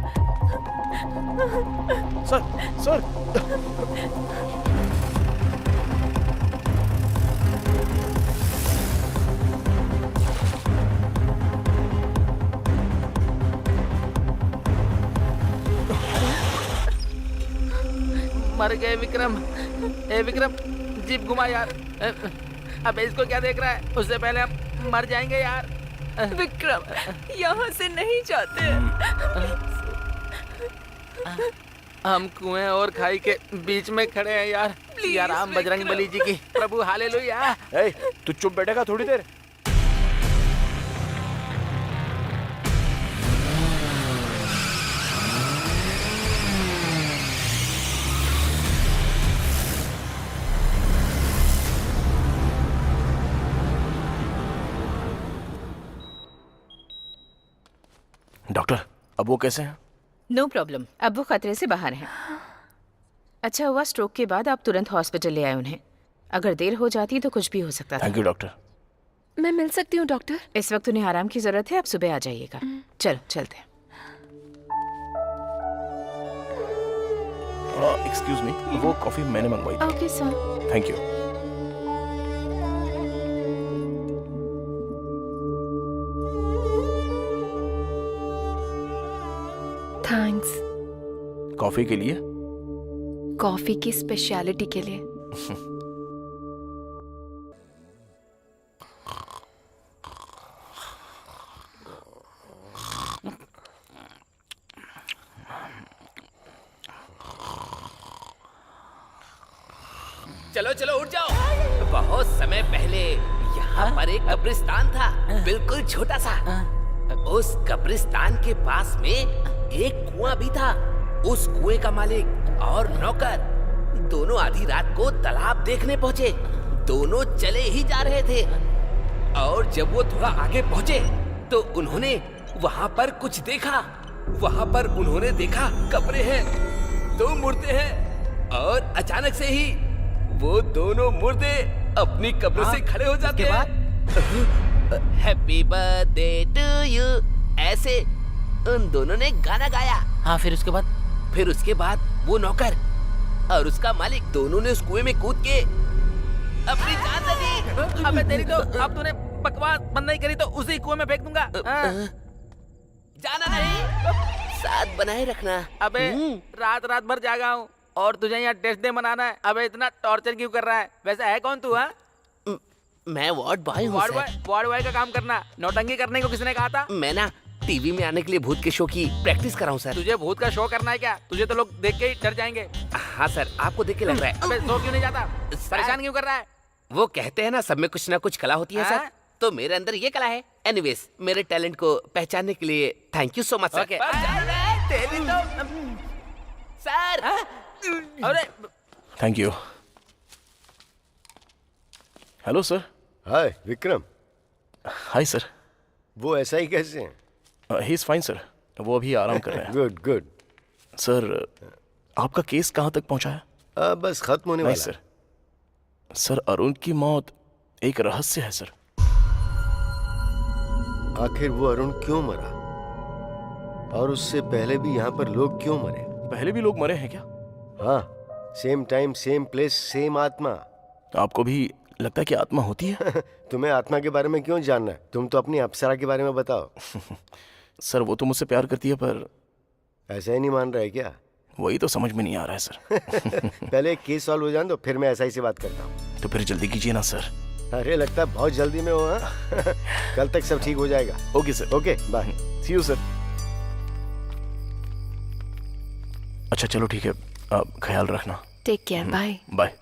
सर मर गए विक्रम। ए विक्रम, जीप घुमा यार। अबे इसको क्या देख रहा है? उससे पहले हम मर जाएंगे यार। विक्रम, यहाँ से नहीं जाते। हम कुएं और खाई के बीच में खड़े हैं यार। Please, या राम बजरंग बली जी की प्रभु हालेलुया। ए, तू चुप बैठेगा थोड़ी देर? डॉक्टर, अब वो कैसे हैं? नो प्रॉब्लम, अब वो खतरे से बाहर हैं। अच्छा हुआ स्ट्रोक के बाद आप तुरंत हॉस्पिटल ले आए उन्हें। अगर देर हो जाती तो कुछ भी हो सकता था। Thank you doctor. मैं मिल सकती हूँ डॉक्टर? इस वक्त उन्हें आराम की जरूरत है, आप सुबह आ जाइएगा। चलो चलते हैं। एक्सक्यूज मी, वो कॉफी मैंने मंगवाई थी। Okay sir. Thank you. Thanks. Coffee के लिए? कॉफी की स्पेशलिटी के लिए। चलो चलो उठ जाओ। बहुत समय पहले यहाँ पर एक कब्रिस्तान था, बिल्कुल छोटा सा। उस कब्रिस्तान के पास में एक कुआं भी था। उस कुएं का मालिक और नौकर दोनों आधी रात को तालाब देखने पहुंचे। दोनों चले ही जा रहे थे और जब वो थोड़ा आगे पहुंचे तो उन्होंने वहां पर कुछ देखा। वहां पर उन्होंने देखा कब्रें हैं, 2 मुर्दे हैं और अचानक से ही वो दोनों मुर्दे अपनी कब्र से खड़े हो जाते हैं। हैप्पी बर्थडे टू यू, ऐसे उन दोनों ने गाना गाया। हाँ, फिर उसके बाद वो नौकर और उसका मालिक दोनों ने उस कुएं में कूद के अपनी जान दे दी। अबे तेरी तो, अब तूने बकवास बंद नहीं करी तो उसी कुएं में फेंक दूंगा। जाना नहीं, साथ बनाए रखना। अबे रात रात भर जागा हूँ और तुझे यहाँ टेस्ट डे मनाना है। अबे इतना टॉर्चर क्यों कर रहा है? वैसे है कौन तू? मैं वार्ड बॉय हूँ। वार्ड बॉय का काम करना, नौटंकी करने को किसने कहा था? मैं ना टीवी में आने के लिए भूत के शो की प्रैक्टिस कर रहा हूँ सर। तुझे भूत का शो करना है क्या? तुझे तो लोग देख के ही डर जाएंगे। हाँ सर, आपको देख के लग रहा है। अबे सो क्यों नहीं जाता? परेशान क्यों कर रहा है? वो कहते हैं ना सब में कुछ ना कुछ कला होती है सर, तो मेरे अंदर ये कला है। एनीवेज, मेरे टैलेंट को पहचानने के लिए thank you so much sir. Sir अरे thank you. Hello sir. Hi Vikram. Hi sir. वो ऐसा ही कैसे हैं? ही इज फाइन सर, वो अभी आराम कर रहे हैं। Good good. सर आपका केस कहाँ तक पहुंचा है? बस खत्म होने नहीं वाला है। सर अरुण की मौत एक रहस्य है सर। आखिर वो अरुण क्यों मरा, और उससे पहले भी यहाँ पर लोग क्यों मरे? पहले भी लोग मरे हैं क्या? हाँ, same time same place same आत्मा। आपको भी लगता है कि आत्मा होती है? तुम्हें आत्मा के बारे में क्यों जानना है? तुम तो अपनी अप्सरा के बारे में बताओ। सर वो तो मुझसे प्यार करती है, पर ऐसा ही नहीं मान रहा है क्या? वही तो समझ में नहीं आ रहा है सर। पहले एक केस सॉल्व हो जाए तो फिर मैं ऐसा ही से बात करता हूँ। तो फिर जल्दी कीजिए ना सर। अरे लगता है बहुत जल्दी में हो। हाँ? कल तक सब ठीक हो जाएगा। Okay sir. Okay bye. See you sir. अच्छा चलो ठीक है, आप ख्याल रखना। Take care. Bye bye.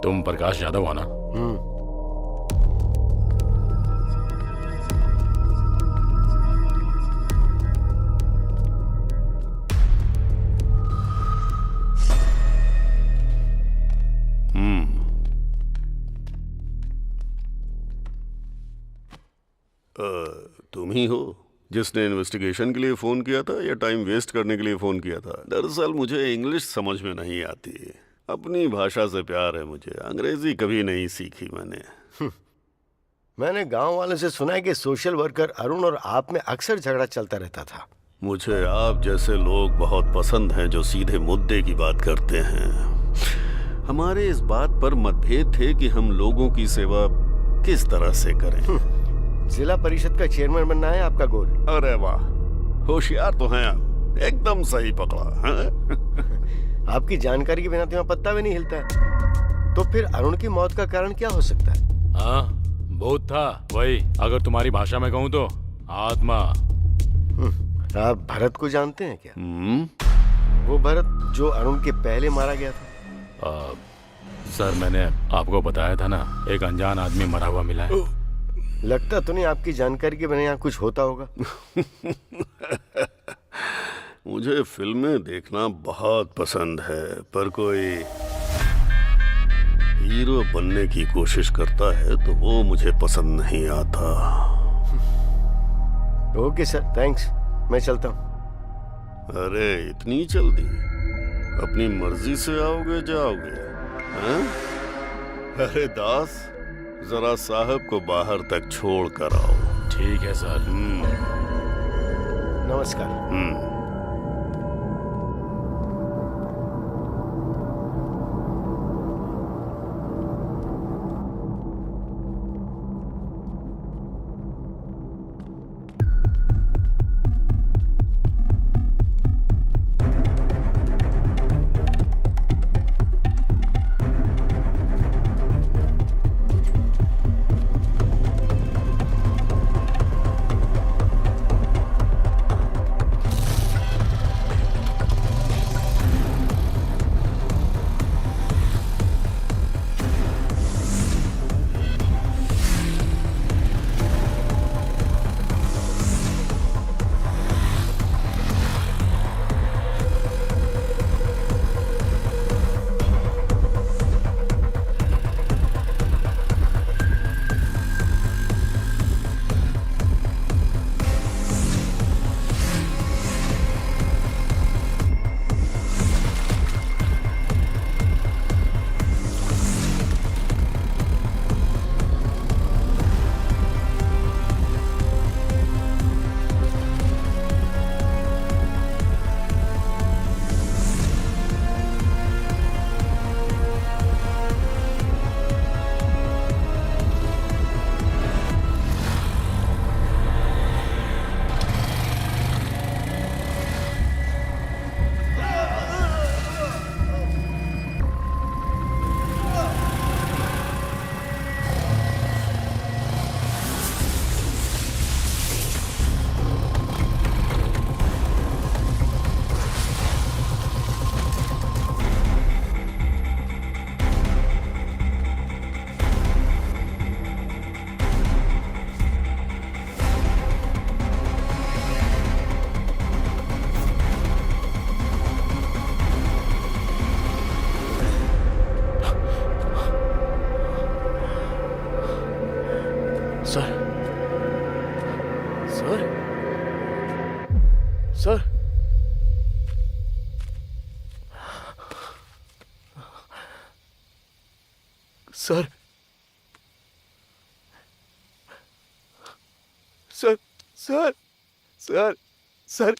तुम प्रकाश यादव हो ना? तुम ही हो जिसने इन्वेस्टिगेशन के लिए फोन किया था, या टाइम वेस्ट करने के लिए फोन किया था? दरअसल मुझे इंग्लिश समझ में नहीं आती, अपनी भाषा से प्यार है मुझे, अंग्रेजी कभी नहीं सीखी मैंने। मैंने गांव वालों से सुना है कि सोशल वर्कर अरुण और आप में अक्सर झगड़ा चलता रहता था। मुझे आप जैसे लोग बहुत पसंद हैं जो सीधे मुद्दे की बात करते हैं। हमारे इस बात पर मतभेद थे कि हम लोगों की सेवा किस तरह से करें। जिला परिषद का चेयरमैन बनना है आपका गोल? अरे वाह, होशियार तो हैं आप, एकदम सही पकड़ा है? आपकी जानकारी के बिना तो यहाँ पत्ता भी नहीं हिलता है। तो फिर अरुण की मौत का कारण क्या हो सकता है? हाँ, भूत था वही, अगर तुम्हारी भाषा में कहूँ तो आत्मा। आप भरत को जानते हैं क्या? वो भरत जो अरुण के पहले मारा गया था। सर मैंने आपको बताया था ना, एक अनजान आदमी मरा हुआ मिला है। लगता तो नहीं आपकी जानकारी के बिना यहाँ कुछ होता होगा। मुझे फिल्में देखना बहुत पसंद है, पर कोई हीरो बनने की कोशिश करता है तो वो मुझे पसंद नहीं आता। ओके सर, थैंक्स, मैं चलता हूँ। अरे इतनी जल्दी? अपनी मर्जी से आओगे जाओगे? हाँ? अरे दास, जरा साहब को बाहर तक छोड़ कर आओ। ठीक है सर। नमस्कार। Sir sir sir sir sir sir sir sir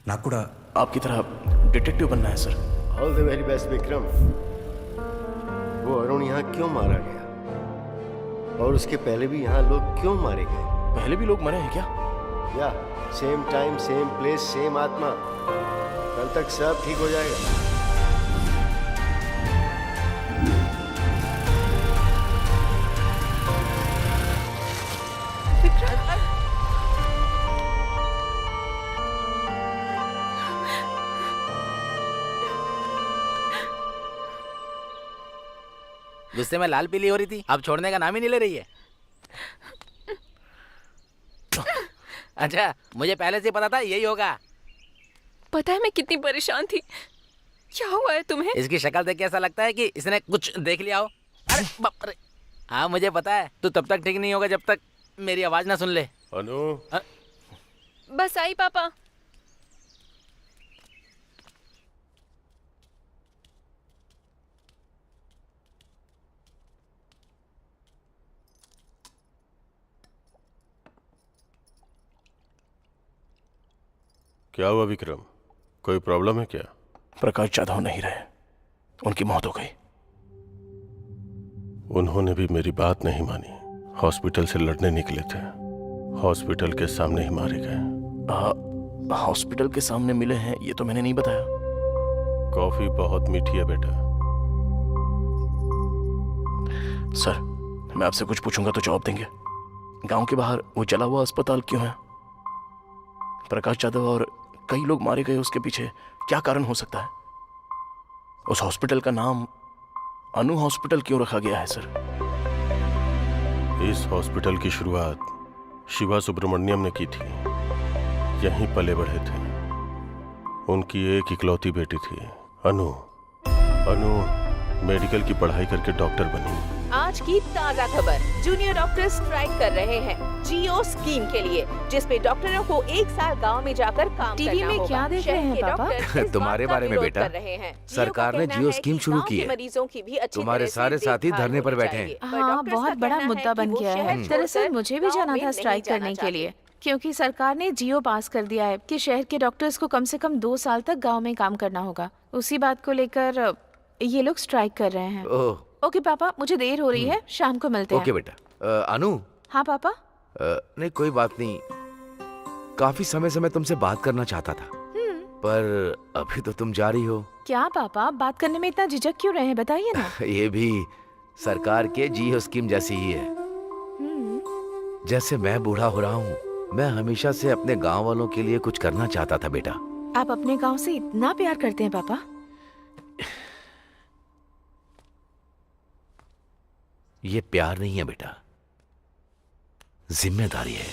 నాకు కూడా आपकी तरह डिटेक्टिव बनना है sir. All the very best Vikram. वो अरुण यहाँ क्यों मारा गया और उसके पहले भी यहाँ लोग क्यों मारे गए? पहले भी लोग मरे हैं क्या? या same time same place same आत्मा। कल तक सब ठीक हो जाएगा। गुस्से में लाल पीली हो रही थी, अब छोड़ने का नाम ही नहीं ले रही है। अच्छा, मुझे पहले से पता था यही होगा। पता है मैं कितनी परेशान थी। क्या हुआ है तुम्हें? इसकी शक्ल देख के ऐसा लगता है कि इसने कुछ देख लिया हो। अरे बाप रे। हाँ मुझे पता है, तू तब तक ठीक नहीं होगा जब तक मेरी आवाज ना सुन ले। अनु बस आई पापा। क्या हुआ विक्रम? कोई प्रॉब्लम है क्या? प्रकाश जाधव नहीं रहे, उनकी मौत हो गई। उन्होंने भी मेरी बात नहीं मानी। हॉस्पिटल से लड़ने निकले थे, हॉस्पिटल के सामने ही मारे गए। हॉस्पिटल के सामने मिले हैं ये तो मैंने नहीं बताया। कॉफी बहुत मीठी है बेटा। सर मैं आपसे कुछ पूछूंगा तो जवाब देंगे? गांव के बाहर वो जला हुआ अस्पताल क्यों है? प्रकाश जाधव और कई लोग मारे गए, उसके पीछे क्या कारण हो सकता है? उस हॉस्पिटल का नाम अनु हॉस्पिटल क्यों रखा गया है सर? इस हॉस्पिटल की शुरुआत शिवा सुब्रमण्यम ने की थी। यहीं पले बढ़े थे। उनकी एक इकलौती बेटी थी अनु। अनु मेडिकल की पढ़ाई करके डॉक्टर बनी। आज की ताज़ा खबर, जूनियर डॉक्टर स्ट्राइक कर रहे हैं जियो स्कीम के लिए, जिसपे डॉक्टरों को 1 साल गांव में जाकर काम टीवी करना में होगा। क्या देख रहे हैं पापा? तुम्हारे बारे में बेटा, सरकार ने जियो स्कीम शुरू की है। मरीजों की भी अच्छी तुम्हारे तरह से सारे साथी देखभाल धरने पर होनी बैठे हैं। चाहिए। हाँ, डॉक्टर्स बहुत का बड़ा कहना मुद्दा है बन कि वो गया है। शहर दरअसल छोड़कर मुझे भी गांव जाना में था नहीं स्ट्राइक जाना करने के चाहते। लिए, क्योंकि सरकार ने जियो पास कर दिया है कि शहर के डॉक्टर्स को कम से कम 2 साल तक गांव में काम करना होगा। उसी बात को लेकर ये लोग स्ट्राइक कर रहे हैं। ओह ओके पापा, मुझे देर हो रही है, शाम को मिलते हैं। ओके बेटा। अनु। हाँ पापा। नहीं कोई बात नहीं, काफी समय से मैं तुमसे बात करना चाहता था, पर अभी तो तुम जा रही हो। क्या पापा, बात करने में इतना झिझक क्यों रहे हैं, बताइए ना। ये भी सरकार के जियो स्कीम जैसी ही है। जैसे मैं बूढ़ा हो रहा हूँ, मैं हमेशा से अपने गांव वालों के लिए कुछ करना चाहता था बेटा। आप अपने गांव से इतना प्यार करते हैं पापा? ये प्यार नहीं है बेटा, जिम्मेदारी है।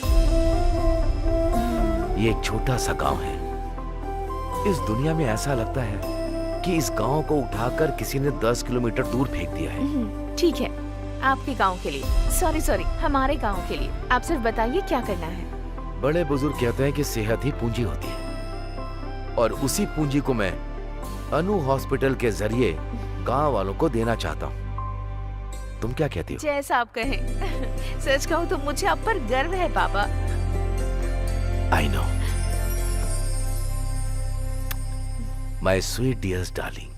ये एक छोटा सा गांव है। इस दुनिया में ऐसा लगता है कि इस गांव को उठाकर किसी ने 10 किलोमीटर दूर फेंक दिया है। ठीक है, आपके गांव के लिए। सॉरी, हमारे गांव के लिए। आप सिर्फ बताइए क्या करना है। बड़े बुजुर्ग कहते हैं कि सेहत ही पूंजी होती है, और उसी पूंजी को मैं अनु हॉस्पिटल के जरिए गांव वालों को देना चाहता हूँ। तुम क्या कहती हो? जैसा आप कहें। सच कहूँ तो मुझे आप पर गर्व है पापा। I know my sweet dears darling.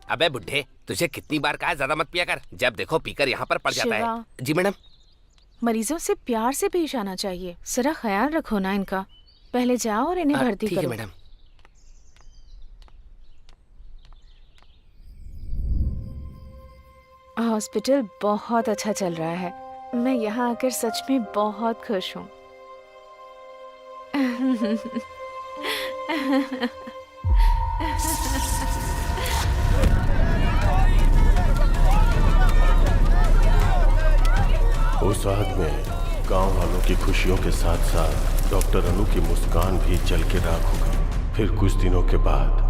अबे बुड्ढे, तुझे कितनी बार कहा ज्यादा मत पिया कर, जब देखो पीकर यहाँ पर पड़ जाता शिवा। है। जी मैडम। मरीजों से प्यार से पेश आना चाहिए। जरा ख्याल रखो ना इनका। पहले जाओ और इन्हें भर्ती ठीक है करो। मैडम। हॉस्पिटल बहुत अच्छा चल रहा है। मैं यहाँ आकर सच में बहुत खुश हूँ। उस आग में गांव वालों की खुशियों के साथ साथ डॉक्टर अनु की मुस्कान भी जल के राख हो गई। फिर कुछ दिनों के बाद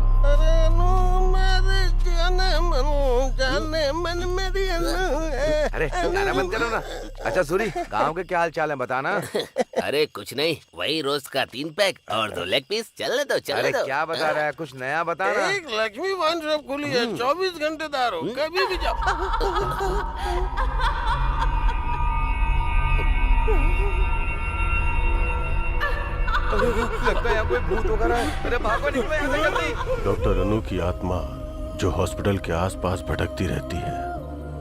अरे गाना बंद करो ना। अच्छा सूरी, गांव के क्या हाल चाल है बताना। अरे कुछ नहीं, वही रोज का 3 पैक और 2 लेग पीस। चलने दो चलने अरे दो। क्या बता रहा है, कुछ नया बताना। एक लक्ष्मी वाइन शॉप खुली है, 24 घंटे दार हो, कभी भी जाओ। लगता है यहाँ कोई भूत वगैरह है। अरे भागो, निकलो यहाँ से जल्दी। डॉक्टर अनु की आत्मा जो हॉस्पिटल के आसपास भटकती रहती है,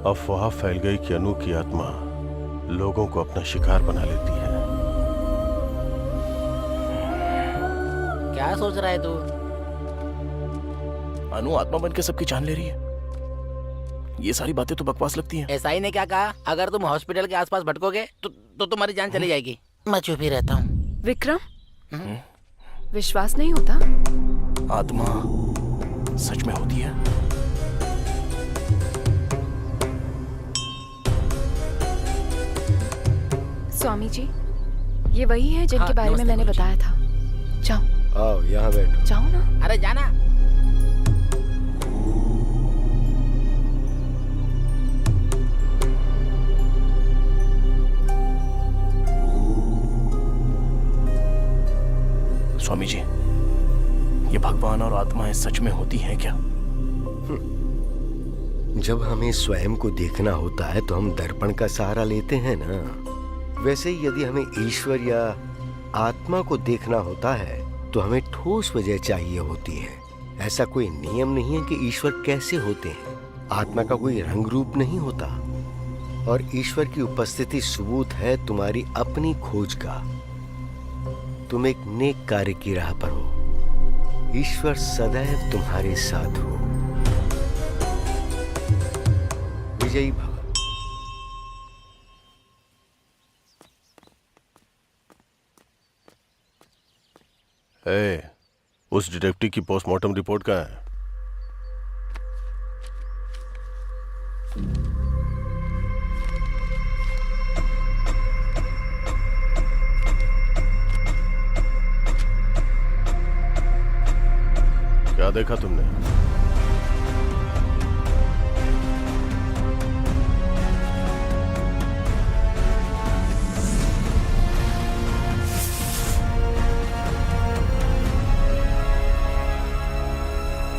अफवाह फैल गई कि अनु की आत्मा लोगों को अपना शिकार बना लेती है। क्या सोच रहा है तू? अनु आत्मा बन के सबकी जान ले रही है। ये सारी बातें तो बकवास लगती हैं। एसआई ने क्या कहा? अगर तुम हॉस्पिटल के आसपास भटकोगे तो तुम्हारी जान चली जाएगी। मैं चुप ही रहता हूँ। विक्रम, विश्वास नहीं होता? आत्मा सच में होती है। स्वामी जी, ये वही है जिनके बारे में मैंने बताया था। जाओ। आओ यहाँ बैठो। जाओ ना। अरे जाना। स्वामी जी, ये भगवान और आत्माएं सच में होती हैं क्या? जब हमें स्वयं को देखना होता है तो हम दर्पण का सहारा लेते हैं ना। वैसे ही यदि हमें ईश्वर या आत्मा को देखना होता है तो हमें ठोस वजह चाहिए होती है। ऐसा कोई नियम नहीं है कि ईश्वर कैसे होते हैं। आत्मा का कोई रंग रूप नहीं होता, और ईश्वर की उपस्थिति सबूत है तुम्हारी अपनी खोज का। तुम एक नेक कार्य की राह पर हो, ईश्वर सदैव तुम्हारे साथ हो। विजयी भव। उस डिटेक्टिव की पोस्टमार्टम रिपोर्ट कहाँ है? क्या देखा तुमने?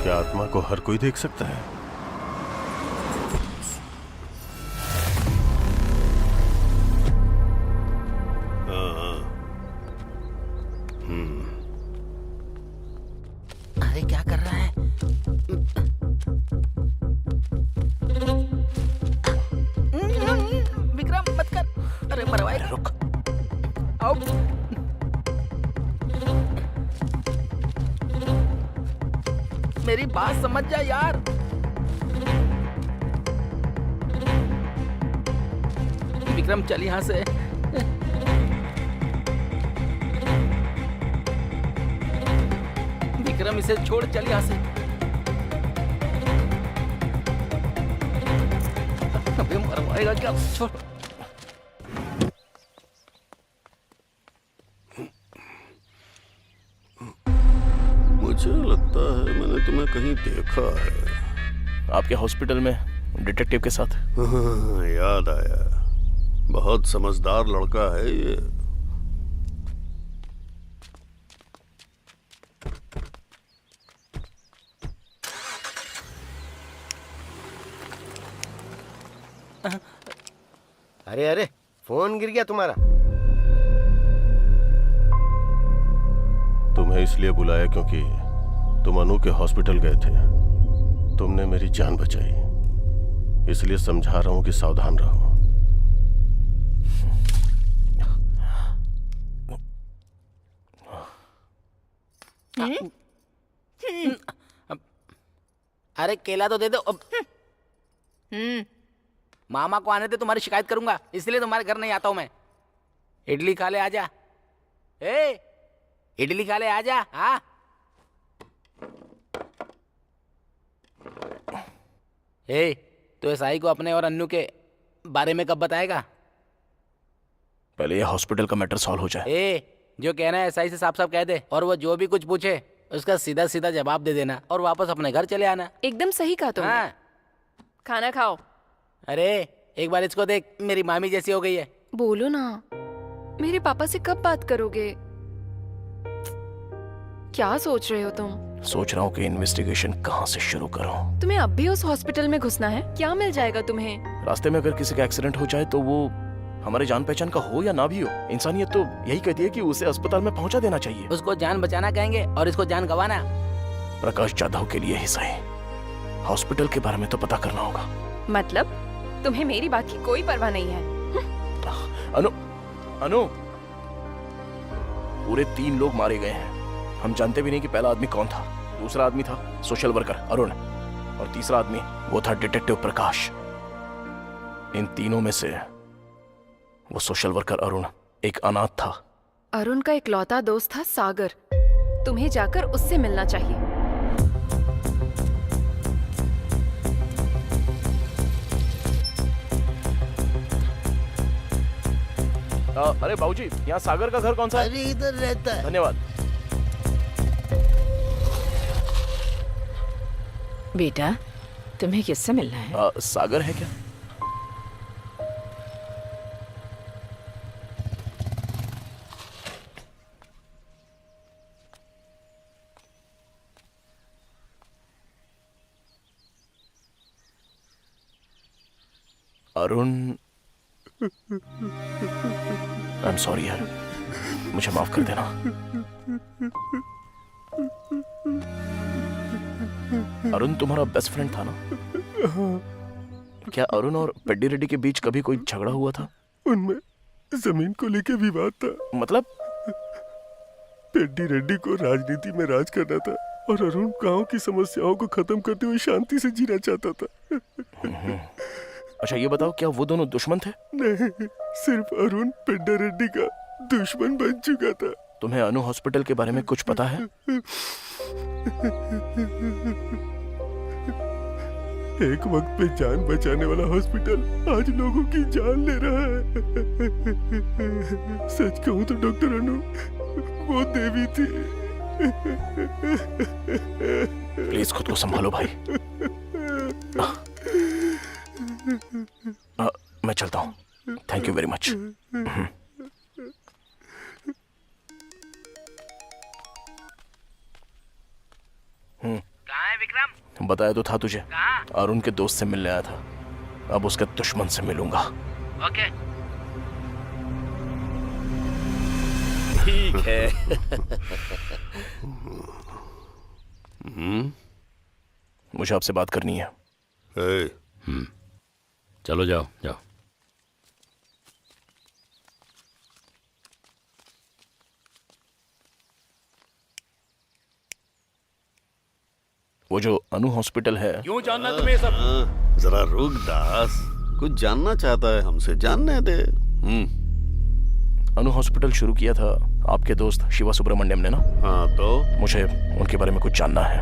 क्या आत्मा को हर कोई देख सकता है? अरे क्या कर रहा है? विक्रम मत कर। अरे मरवाए। रुक। आओ। मेरी बात समझ जा यार। विक्रम चल यहाँ से। विक्रम इसे छोड़, चल यहाँ से। अबे मरवाएगा क्या? छोड़। मुझे लगता है मैंने तुम्हें कहीं देखा है। आपके हॉस्पिटल में डिटेक्टिव के साथ। हाँ, याद आया। बहुत समझदार लड़का है ये। अरे अरे, फोन गिर गया तुम्हारा। तुम्हें इसलिए बुलाया क्योंकि तुम अनु के हॉस्पिटल गए थे। तुमने मेरी जान बचाई, इसलिए समझा रहा हूं कि सावधान रहो। अरे केला तो दे दो। मामा को आने दे, तुम्हारी शिकायत करूंगा, इसलिए तुम्हारे घर नहीं आता हूं मैं। इडली खा ले, आजा। ए, इडली खा ले, आजा। हाँ ए, तो एसआई को अपने और अन्नू के बारे में कब बताएगा? पहले ये हॉस्पिटल का मैटर सॉल्व हो जाए। ए, जो कहना है एसआई से साफ साफ कह दे, और वो जो भी कुछ पूछे उसका सीधा सीधा जवाब दे देना और वापस अपने घर चले आना। एकदम सही कहा तुमने। हाँ। खाना खाओ। अरे एक बार इसको देख, मेरी मामी जैसी हो गई है। बोलो ना, मेरे पापा से कब बात करोगे? क्या सोच रहे हो तुम? सोच रहा हूँ कि इन्वेस्टिगेशन कहाँ से शुरू करूँ। तुम्हें अब भी उस हॉस्पिटल में घुसना है? क्या मिल जाएगा तुम्हें? रास्ते में अगर किसी का एक्सीडेंट हो जाए तो वो हमारे जान पहचान का हो या ना भी हो, इंसानियत तो यही कहती है कि उसे अस्पताल में पहुंचा देना चाहिए। उसको जान बचाना कहेंगे और इसको जान गंवाना। प्रकाश जाधव के लिए ही सही, हॉस्पिटल के बारे में तो पता करना होगा। मतलब तुम्हें मेरी बात की कोई परवाह नहीं है? अनु, अनु, पूरे 3 लोग मारे गए हैं। हम जानते भी नहीं कि पहला आदमी कौन था। दूसरा आदमी था सोशल वर्कर अरुण, और तीसरा आदमी वो था डिटेक्टिव प्रकाश। इन तीनों में से वो सोशल वर्कर अरुण एक अनाथ था। अरुण का इकलौता दोस्त था सागर। तुम्हें जाकर उससे मिलना चाहिए। अरे बाबूजी, यहाँ सागर का घर कौन सा है? अरे इधर रहता है। धन्यवाद। बेटा, तुम्हें किससे मिलना है? सागर है क्या? अरुण, आई एम सॉरी यार, मुझे माफ कर देना। अरुण तुम्हारा बेस्ट फ्रेंड था ना? क्या अरुण और पेड्डी रेड्डी के बीच कभी कोई झगड़ा हुआ था? उनमें जमीन को लेके विवाद था। मतलब? पेड्डी रेड्डी को राजनीति में राज करना था और अरुण गांव की समस्याओं को खत्म करते हुए शांति से जीना चाहता था। अच्छा ये बताओ, क्या वो दोनों दुश्मन थे? नहीं, सिर्फ अरुण पेड्डी रेड्डी का दुश्मन बन चुका था। तुम्हें अनु हॉस्पिटल के बारे में कुछ पता है? एक वक्त पे जान बचाने वाला हॉस्पिटल आज लोगों की जान ले रहा है। सच कहूं तो डॉक्टर अनु वो देवी थी। प्लीज खुद को संभालो भाई। मैं चलता हूँ। Thank you very much. कहाँ है विक्रम? बताया तो था तुझे। कहाँ? अरुण के दोस्त से मिलने आया था, अब उसके दुश्मन से मिलूंगा। ओके। ठीक है। मुझे आपसे बात करनी है। चलो जाओ जाओ। वो जो अनु हॉस्पिटल है, क्यों जानना तुम्हें सब? जरा रुक दास, कुछ जानना चाहता है हमसे, जानने दे। अनु हॉस्पिटल शुरू किया था आपके दोस्त शिवा सुब्रमण्यम ने ना? हाँ तो? मुझे उनके बारे में कुछ जानना है।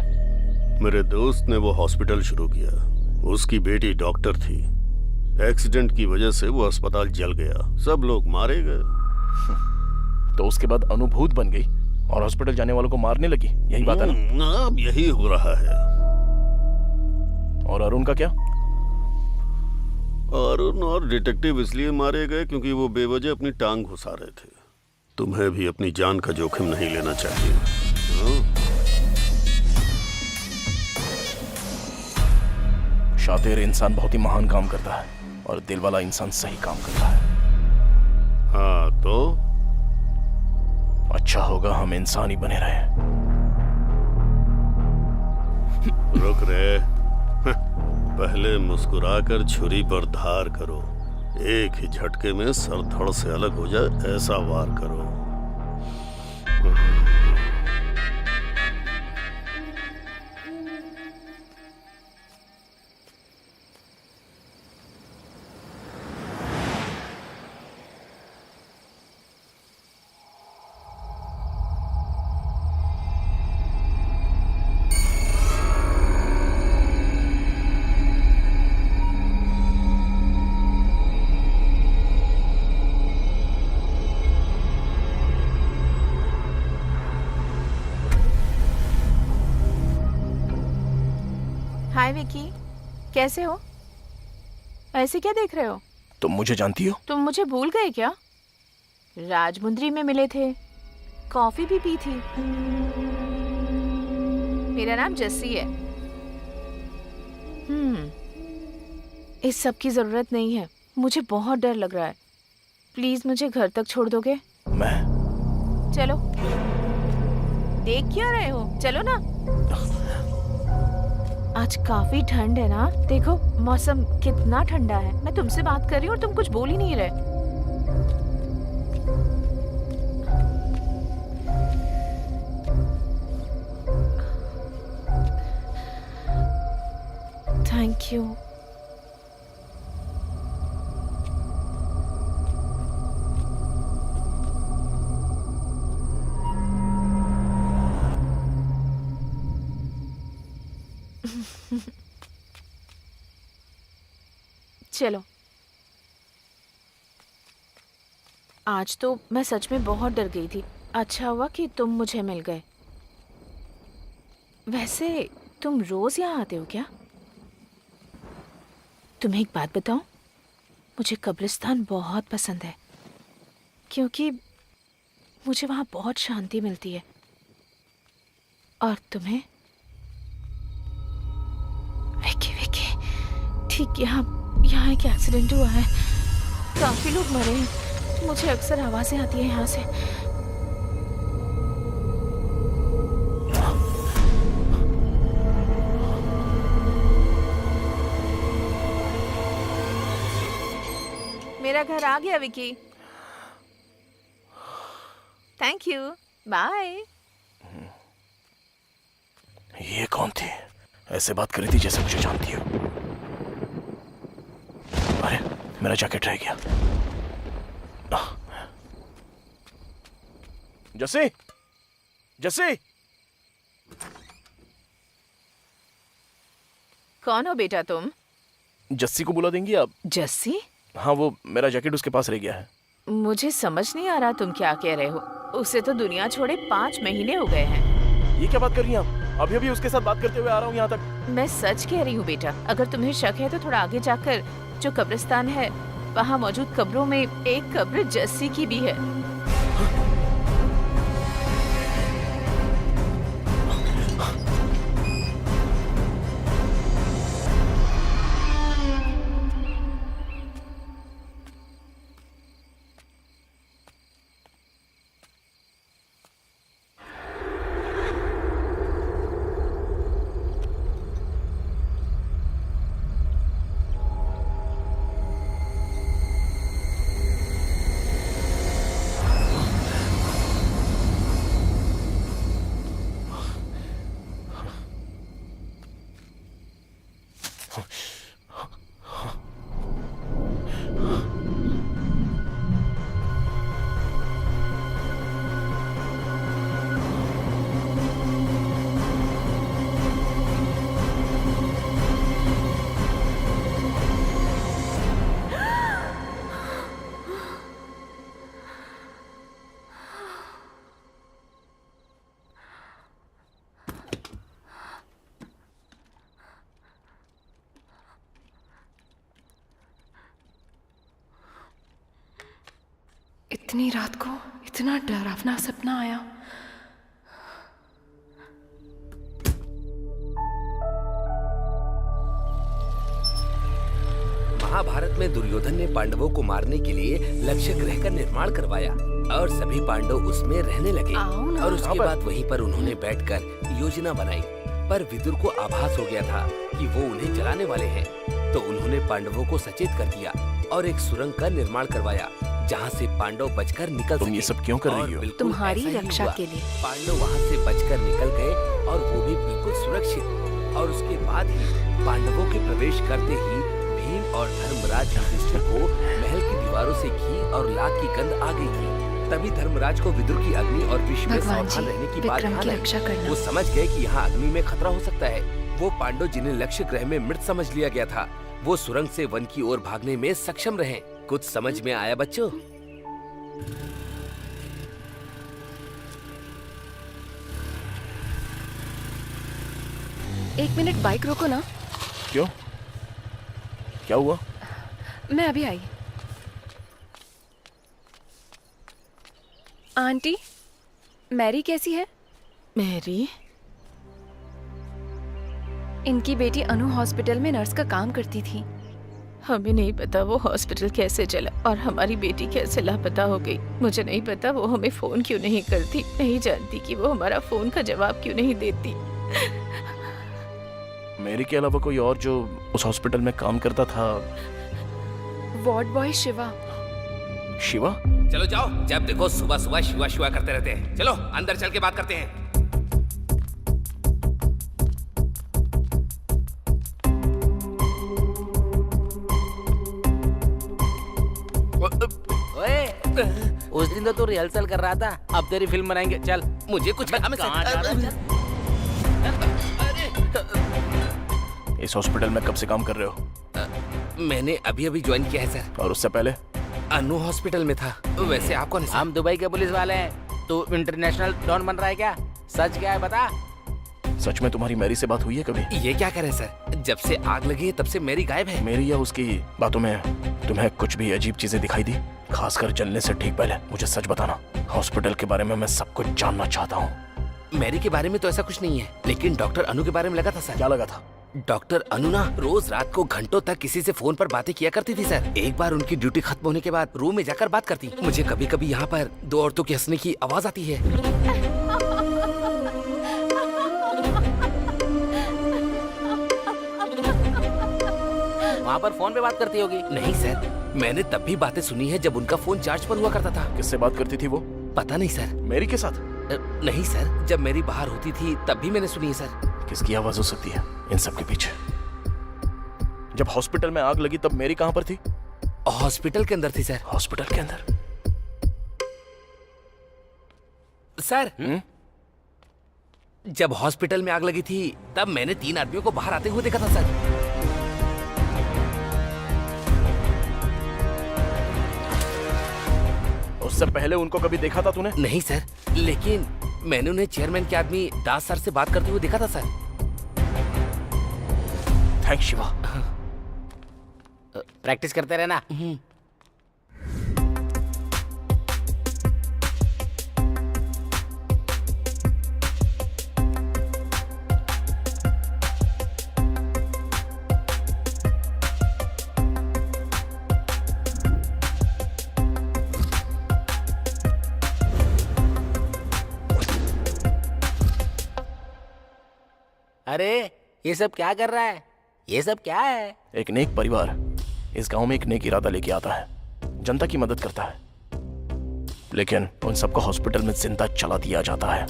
मेरे दोस्त ने वो हॉस्पिटल शुरू किया, उसकी बेटी डॉक्टर थी। एक्सीडेंट की वजह से वो अस्पताल जल गया, सब लोग मारे गए। तो उसके बाद अनु भूत बन गई और हॉस्पिटल जाने वालों को मारने लगी, यही बात है ना? अब यही हो रहा है। और अरुण का क्या? अरुण और डिटेक्टिव इसलिए मारे गए क्योंकि वो बेवजह अपनी टांग घुसा रहे थे। तुम्हें भी अपनी जान का जोखिम नहीं लेना चाहिए। शातिर इंसान बहुत ही महान काम करता है और दिल वाला इंसान सही काम करता है। हाँ तो? अच्छा होगा हम इंसान ही बने रहे। रुक रे, पहले मुस्कुराकर छुरी पर धार करो, एक ही झटके में सर धड़ से अलग हो जाए ऐसा वार करो। हाय विकी, कैसे हो? ऐसे क्या देख रहे हो? तुम मुझे जानती हो? तुम मुझे भूल गए क्या? राजमुंद्री में मिले थे, कॉफी भी पी थी। मेरा नाम जस्सी है। इस सब की जरूरत नहीं है, मुझे बहुत डर लग रहा है। प्लीज मुझे घर तक छोड़ दोगे? मैं? चलो। देख क्या रहे हो, चलो ना। आज काफी ठंड है ना, देखो मौसम कितना ठंडा है। मैं तुमसे बात कर रही हूँ और तुम कुछ बोल ही नहीं रहे। Thank you. चलो, आज तो मैं सच में बहुत डर गई थी। अच्छा हुआ कि तुम मुझे मिल गए। वैसे तुम रोज यहाँ आते हो क्या? तुम्हें एक बात बताऊं, मुझे कब्रिस्तान बहुत पसंद है क्योंकि मुझे वहाँ बहुत शांति मिलती है। और तुम्हें? विकी विकी, ठीक यहाँ एक एक्सीडेंट हुआ है, काफी लोग मरे हैं। मुझे अक्सर आवाजें आती है यहाँ से। मेरा घर आ गया विकी। Thank you, bye. ये कौन थी? ऐसे बात करी थी जैसे मुझे जानती हो। अरे मेरा जैकेट रह गया। जस्सी, जस्सी। कौन हो बेटा तुम? जस्सी को बुला देंगी आप? जस्सी? हाँ, वो मेरा जैकेट उसके पास रह गया है। मुझे समझ नहीं आ रहा तुम क्या कह रहे हो। उसे तो दुनिया छोड़े 5 महीने हो गए हैं। ये क्या बात कर रही हैं आप? अभी उसके साथ बात करते हुए आ रहा हूँ यहाँ तक। मैं सच कह रही हूँ बेटा। अगर तुम्हें शक है तो थोड़ा आगे जाकर जो कब्रिस्तान है, वहाँ मौजूद कब्रों में एक कब्र जस्सी की भी है। इतनी रात को इतना डरावना सपना आया। महाभारत में दुर्योधन ने पांडवों को मारने के लिए लक्ष्य ग्रह का निर्माण करवाया और सभी पांडव उसमें रहने लगे। और उसके बाद वहीं पर उन्होंने बैठकर योजना बनाई। पर विदुर को आभास हो गया था कि वो उन्हें जलाने वाले हैं, तो उन्होंने पांडवों को सचेत कर दिया और एक सुरंग का निर्माण करवाया जहाँ से पांडव बचकर निकल सके। तुम ये सब क्यों कर रही हो? तुम्हारी रक्षा के लिए। पांडव वहाँ से बचकर निकल गए और वो भी बिल्कुल सुरक्षित। और उसके बाद ही पांडवों के प्रवेश करते ही भीम और धर्मराज युधिष्ठिर को महल की दीवारों से घी और लाख की गंध आ गई थी। तभी धर्मराज को विदुर की अग्नि और विष में सावधान रहने की बात ध्यान आई। वो समझ गए कि यहाँ अग्नि में खतरा हो सकता है। वो पांडव जिन्हें लक्ष्य ग्रह में मृत समझ लिया गया था, वो सुरंग से वन की ओर भागने में सक्षम रहे। कुछ समझ में आया बच्चों? एक मिनट बाइक रोको ना। क्यों? क्या हुआ? मैं अभी आई। आंटी, मैरी कैसी है? मैरी? इनकी बेटी अनु हॉस्पिटल में नर्स का काम करती थी। हमें नहीं पता वो हॉस्पिटल कैसे चला और हमारी बेटी कैसे लापता हो गई। मुझे नहीं पता वो हमें फोन क्यों नहीं करती। नहीं जानती कि वो हमारा फोन का जवाब क्यों नहीं देती। मेरी के अलावा कोई और जो उस हॉस्पिटल में काम करता था? Ward boy Shiva. शिवा? चलो जाओ, जब देखो सुबह सुबह शिवा शिवा करते रहते हैं। चलो अंदर चल के बात करते हैं। ओए, उस दिन तो तू रिहर्सल कर रहा था, अब तेरी फिल्म बनाएंगे। चल, मुझे कुछ काम है। इस हॉस्पिटल में कब से काम कर रहे हो? मैंने अभी अभी ज्वाइन किया है सर। और उससे पहले? अनु हॉस्पिटल में था। वैसे आप कौन है? हम दुबई के पुलिस वाले हैं। तू इंटरनेशनल डॉन बन रहा है क्या? सच क्या है बता। सच में तुम्हारी मैरी से बात हुई है कभी? ये क्या करें सर, जब से आग लगी है तब से मेरी गायब है। मेरी या उसकी बातों में तुम्हें कुछ भी अजीब चीजें दिखाई दी? खासकर जलने से ठीक पहले मुझे सच बताना। हॉस्पिटल के बारे में मैं सब कुछ जानना चाहता हूँ। मैरी के बारे में तो ऐसा कुछ नहीं है, लेकिन डॉक्टर अनु के बारे में लगा था सर। क्या लगा था? डॉक्टर अनु ना रोज रात को घंटों तक किसी से फोन पर बातें किया करती थी सर। एक बार उनकी ड्यूटी खत्म होने के बाद रूम में जाकर बात करती। मुझे कभी कभी यहाँ पर दो औरतों के हंसने की आवाज आती है। वहाँ पर फोन पे बात करती होगी। नहीं सर, मैंने तब भी बातें सुनी है जब उनका फोन चार्ज पर हुआ करता था। किससे बात करती थी वो? पता नहीं सर। मेरी के साथ? नहीं सर, जब मेरी बाहर होती थी तब भी मैंने सुनी है सर। किसकी आवाज हो सकती है इन सब के पीछे? जब हॉस्पिटल में आग लगी तब मेरी कहाँ पर थी? हॉस्पिटल के अंदर थी सर। हॉस्पिटल के अंदर? सर जब हॉस्पिटल में आग लगी थी तब मैंने 3 आदमियों को बाहर आते हुए देखा था सर। उससे पहले उनको कभी देखा था तूने? नहीं सर, लेकिन मैंने उन्हें चेयरमैन के आदमी दास सर से बात करते हुए देखा था सर। थैंक्स शिवा। प्रैक्टिस करते रहना। अरे ये सब क्या कर रहा है? ये सब क्या है? एक नेक परिवार इस गांव में एक नेक इरादा लेके आता है, जनता की मदद करता है, लेकिन उन सबको हॉस्पिटल में जिंदा चला दिया जाता है।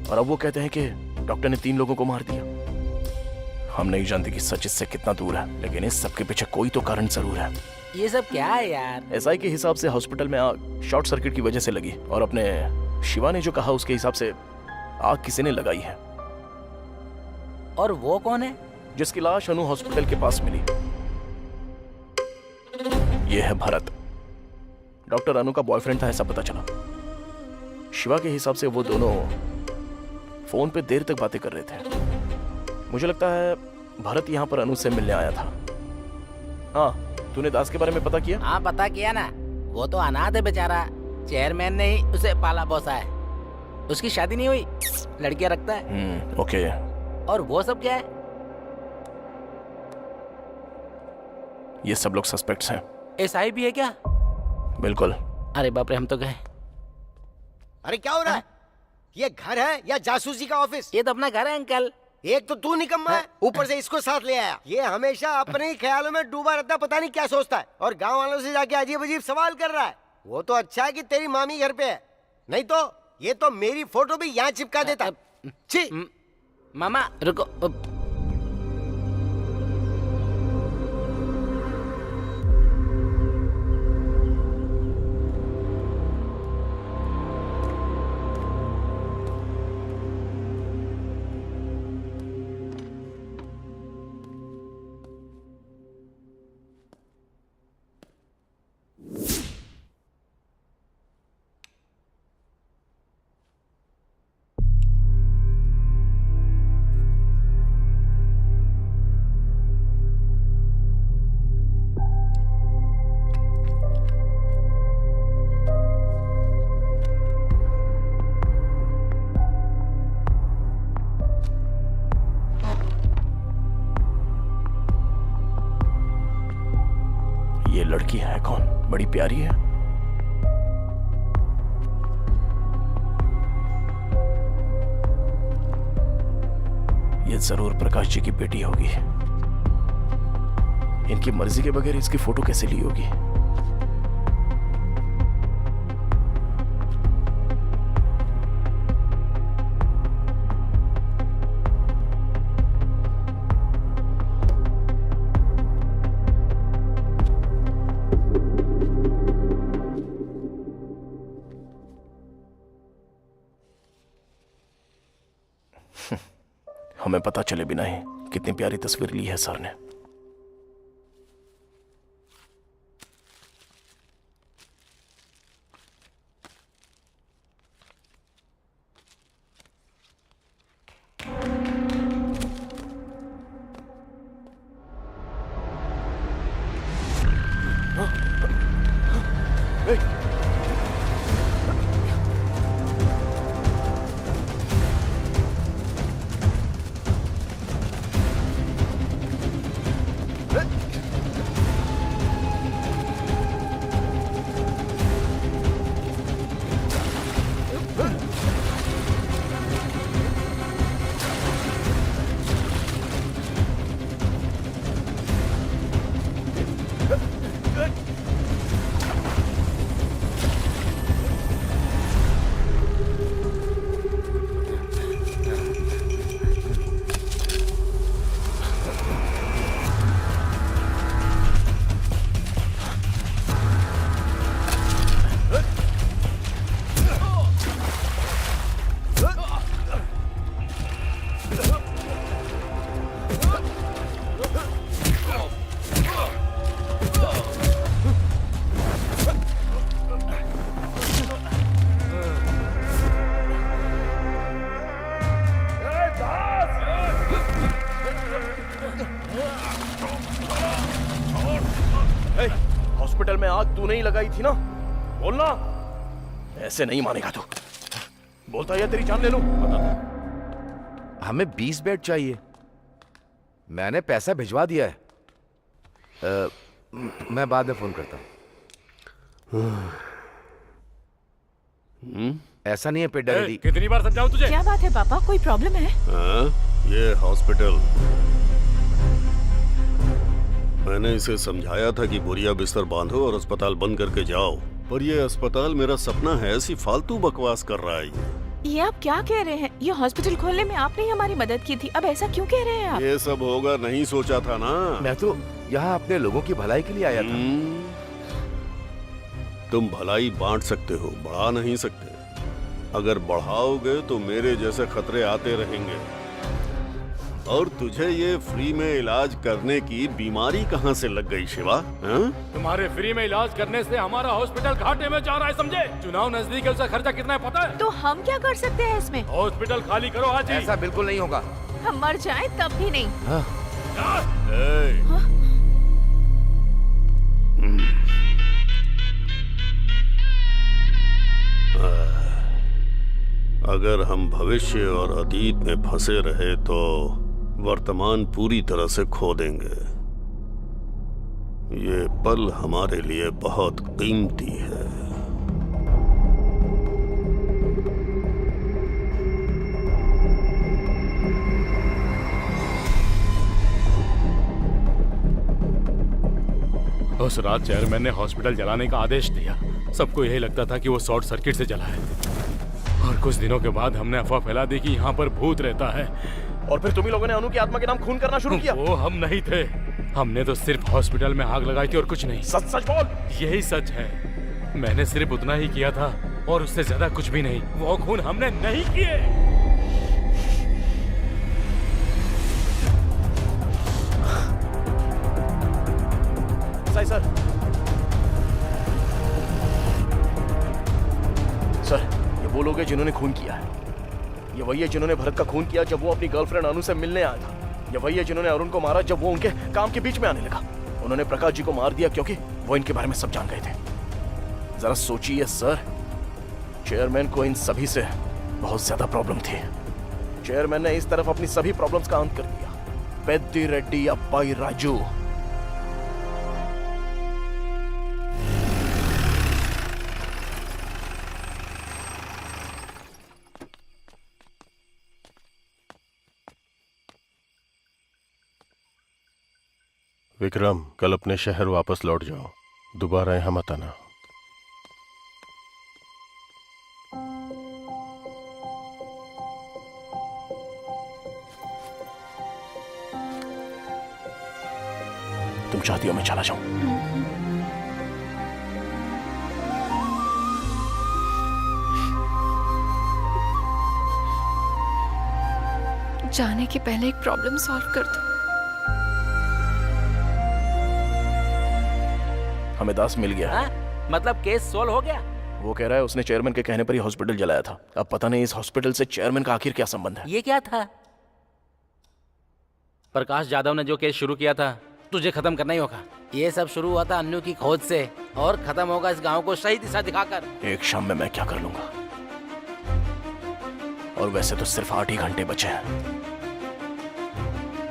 और अब वो कहते हैं कि डॉक्टर ने 3 लोगों को मार दिया। हम नहीं जानते कि सच इससे कितना दूर है, लेकिन इस सब के पीछे कोई तो कारण जरूर है। ये सब क्या है यार? एसआई के हिसाब से हॉस्पिटल में आग शॉर्ट सर्किट की वजह से लगी, और अपने शिवा ने जो कहा उसके हिसाब से आग किसी ने लगाई है। और वो कौन है? जिसकी लाश अनु हॉस्पिटल के पास मिली। ये है भरत, डॉक्टर अनु का बॉयफ्रेंड था ऐसा पता चला। शिवा के हिसाब से वो दोनों फोन पे देर तक बातें कर रहे थे। मुझे लगता है भरत यहाँ पर अनु से मिलने आया था। हाँ, तूने दास के बारे में पता किया? हाँ पता किया ना, वो तो अनाथ है बेचारा। चेयरमैन ने ही उसे पाला पोसा है। उसकी शादी नहीं हुई, लड़कियां रखता है। ओके। और वो सब क्या है? ये सब लोग सस्पेक्ट्स हैं। एसआई भी है क्या? बिल्कुल। अरे बाप रे, हम तो गए। अरे क्या हो रहा है? ये घर है या जासूसी का ऑफिस? ये तो अपना घर है अंकल। एक तो तू निकम्मा है, ऊपर से इसको साथ ले आया। ये हमेशा अपने ही ख्यालों में डूबा रहता है, पता नहीं क्या सोचता है, और गांव वालों से जाके अजीब अजीब सवाल कर रहा है। वो तो अच्छा है कि तेरी मामी घर पे है, नहीं तो ये तो मेरी फोटो भी यहाँ चिपका देता। छी। मामा रुको। बड़ी प्यारी है। ये जरूर प्रकाश जी की बेटी होगी। इनकी मर्जी के बगैर इसकी फोटो कैसे ली होगी? हमें पता चले बिना ही कितनी प्यारी तस्वीर ली है सर ने। हॉस्पिटल में आग तू नहीं लगाई थी ना? बोलना। ऐसे नहीं मानेगा तू। बोलता है तेरी जान ले लूं। हमें 20 बेड चाहिए। मैंने पैसा भिजवा दिया है। मैं बाद में फोन करता हूँ। ऐसा नहीं है पेट डायरी। कितनी बार समझाऊं तुझे? क्या बात है पापा, कोई प्रॉब्लम है? ये हॉस्पिटल, मैंने इसे समझाया था कि बोरिया बिस्तर बांधो और अस्पताल बंद करके जाओ, पर ये अस्पताल मेरा सपना है, ऐसी फालतू बकवास कर रहा है। ये आप क्या कह रहे हैं? ये हॉस्पिटल खोलने में आपने ही हमारी मदद की थी, अब ऐसा क्यों कह रहे हैं आप? ये सब होगा नहीं सोचा था ना। मैं तो यहाँ अपने लोगों की भलाई के लिए आया था। तुम भलाई बांट सकते हो, बढ़ा नहीं सकते। अगर बढ़ाओगे तो मेरे जैसे खतरे आते रहेंगे। और तुझे ये फ्री में इलाज करने की बीमारी कहाँ से लग गई शिवा? तुम्हारे फ्री में इलाज करने से हमारा हॉस्पिटल घाटे में जा रहा है, समझे? चुनाव नजदीक है, उसका खर्चा कितना है पता है? तो हम क्या कर सकते हैं इसमें? हॉस्पिटल खाली करो आज ही। ऐसा बिल्कुल नहीं होगा। हम मर जाएं तब भी नहीं। अगर हम भविष्य और अतीत में फंसे रहे तो वर्तमान पूरी तरह से खो देंगे। ये पल हमारे लिए बहुत कीमती है। उस रात चेयरमैन ने हॉस्पिटल जलाने का आदेश दिया। सबको यही लगता था कि वो शॉर्ट सर्किट से जला है, और कुछ दिनों के बाद हमने अफवाह फैला दी कि यहाँ पर भूत रहता है। और फिर तुम्ही लोगों ने अनु की आत्मा के नाम खून करना शुरू किया। वो हम नहीं थे, हमने तो सिर्फ हॉस्पिटल में आग लगाई थी और कुछ नहीं। सच सच बोल। यही सच है, मैंने सिर्फ उतना ही किया था और उससे ज्यादा कुछ भी नहीं। वो खून हमने नहीं किए। सर सर, ये वो लोग हैं जिन्होंने खून किया है। ये वही है जिन्होंने भरत का खून किया जब वो अपनी गर्लफ्रेंड अनु से मिलने आया था। ये वही है जिन्होंने अरुण को मारा जब वो उनके काम के बीच में आने लगा। उन्होंने प्रकाश जी को मार दिया क्योंकि वो इनके बारे में सब जान गए थे। जरा सोचिए सर, चेयरमैन को इन सभी से बहुत ज्यादा प्रॉब्लम थी। चेयरमैन ने इस तरफ अपनी सभी प्रॉब्लम्स का अंत कर दिया। पेद्दी रेड्डी अब्बाई राजू। विक्रम, कल अपने शहर वापस लौट जाओ, दोबारा यहाँ मत आना। तुम चाहती हो मैं चला जाऊं? जाने के पहले एक प्रॉब्लम सॉल्व कर दो। हमें दास मिल गया। मतलब केस सोल्व हो गया? वो कह रहा है उसने चेयरमैन के कहने पर ही हॉस्पिटल जलाया था। अब पता नहीं इस हॉस्पिटल से चेयरमैन का आखिर क्या संबंध है। ये क्या था? प्रकाश जाधव ने जो केस शुरू किया था तुझे खत्म करना ही होगा। ये सब शुरू हुआ था अन्नू की खोज से और खत्म होगा इस गांव को सही दिशा दिखाकर। एक शाम में मैं क्या कर लूंगा? और वैसे तो सिर्फ 8 ही घंटे बचे हैं।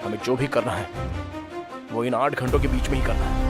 हमें जो भी करना है वो इन 8 घंटों के बीच में ही करना है।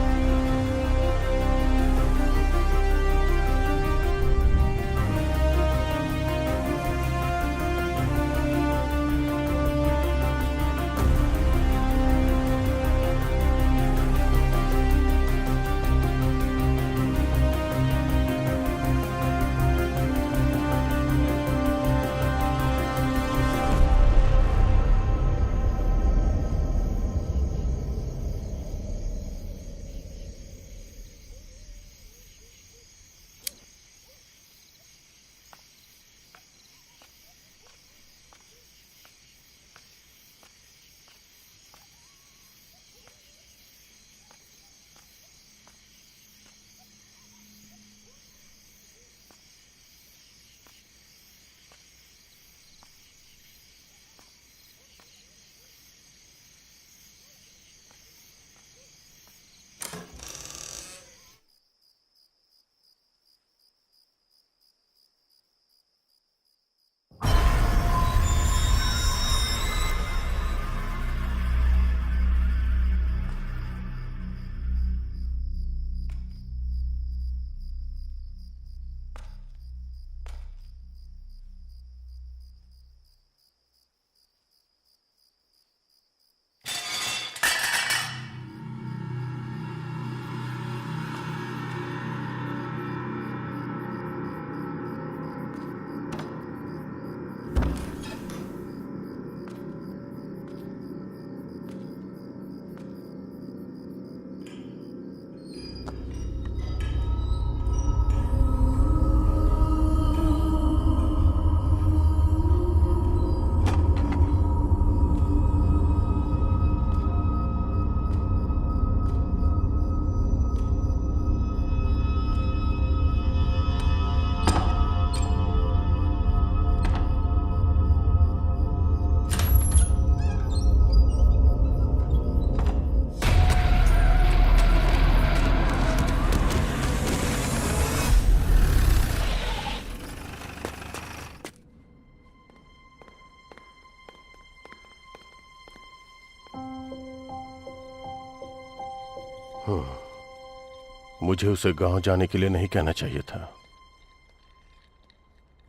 मुझे उसे गांव जाने के लिए नहीं कहना चाहिए था।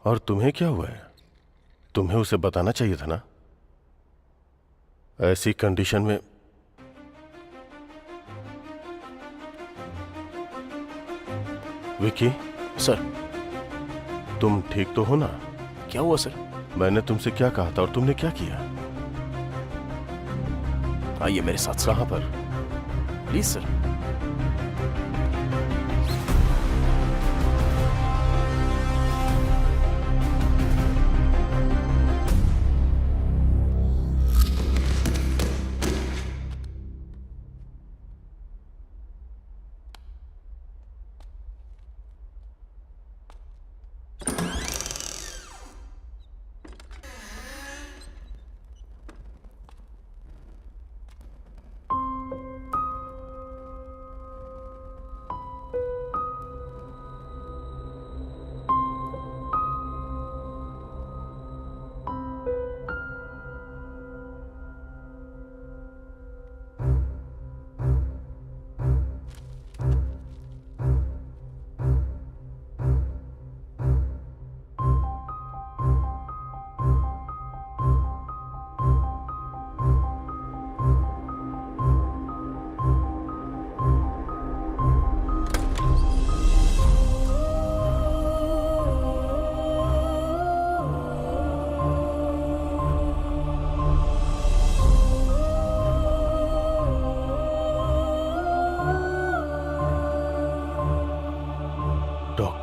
और तुम्हें क्या हुआ है? तुम्हें उसे बताना चाहिए था ना। ऐसी कंडीशन में विकी। सर। तुम ठीक तो हो ना? क्या हुआ सर? मैंने तुमसे क्या कहा था और तुमने क्या किया? आइए मेरे साथ। कहां पर? Please sir.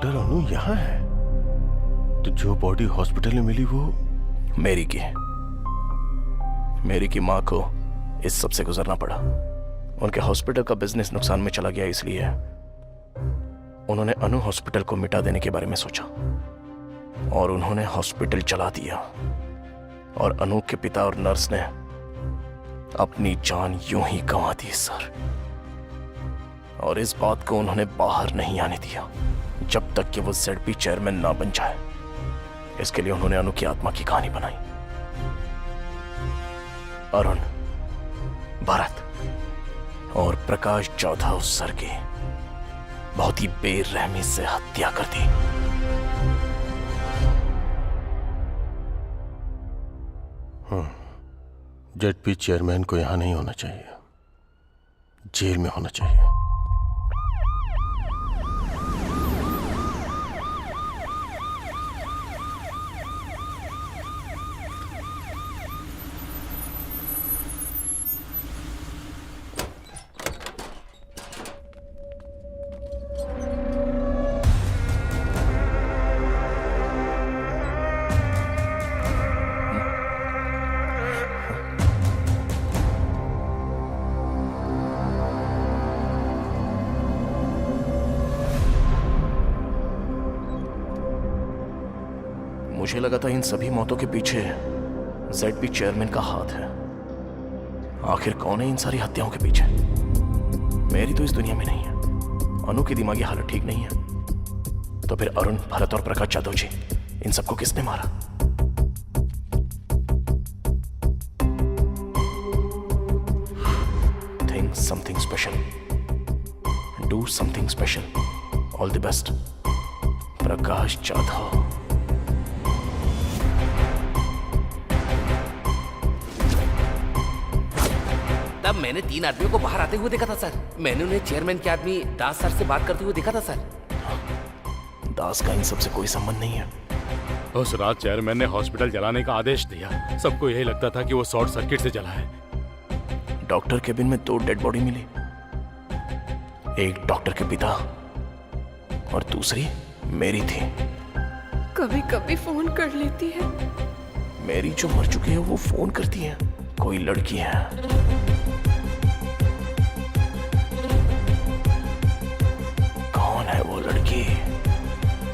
डॉक्टर अनु यहाँ है? तो जो बॉडी हॉस्पिटल में मिली वो मेरी की माँ को इस सब से गुजरना पड़ा। उनके हॉस्पिटल का बिजनेस नुकसान में चला गया, इसलिए उन्होंने अनु हॉस्पिटल को मिटा देने के बारे में सोचा और उन्होंने हॉस्पिटल चला दिया। और अनु के पिता और नर्स ने अपनी जान यूं ही गंवा दी सर। और इस बात को उन्होंने बाहर नहीं आने दिया जब तक कि वो ZP चेयरमैन ना बन जाए। इसके लिए उन्होंने अनु की आत्मा की कहानी बनाई। अरुण, भरत और प्रकाश जाधव सर की बहुत ही बेरहमी से हत्या कर दी। ZP चेयरमैन को यहां नहीं होना चाहिए, जेल में होना चाहिए। मुझे लगा था इन सभी मौतों के पीछे ZP चेयरमैन का हाथ है। आखिर कौन है इन सारी हत्याओं के पीछे? मेरी तो इस दुनिया में नहीं है। अनु की दिमागी हालत ठीक नहीं है। तो फिर अरुण, भरत और प्रकाश जाधव जी, इन सबको किसने मारा? Think something special. Do something special. All the best. Prakash Jadhav. तब मैंने 3 आदमियों को बाहर आते हुए देखा था सर। मैंने उन्हें चेयरमैन के आदमी दास सर से बात करते हुए देखा था सर। दास का इन सबसे कोई संबंध नहीं है। उस रात चेयरमैन ने हॉस्पिटल जलाने का आदेश दिया। सबको यही लगता था कि वो शॉर्ट सर्किट से जला है। डॉक्टर केबिन में 2 डेड बॉडी मिली। एक डॉक्टर के पिता और दूसरी मेरी थी। कभी कभी फोन कर लेती है। मेरी जो मर चुकी है वो फोन करती है। कोई लड़की है। कौन है वो लड़की?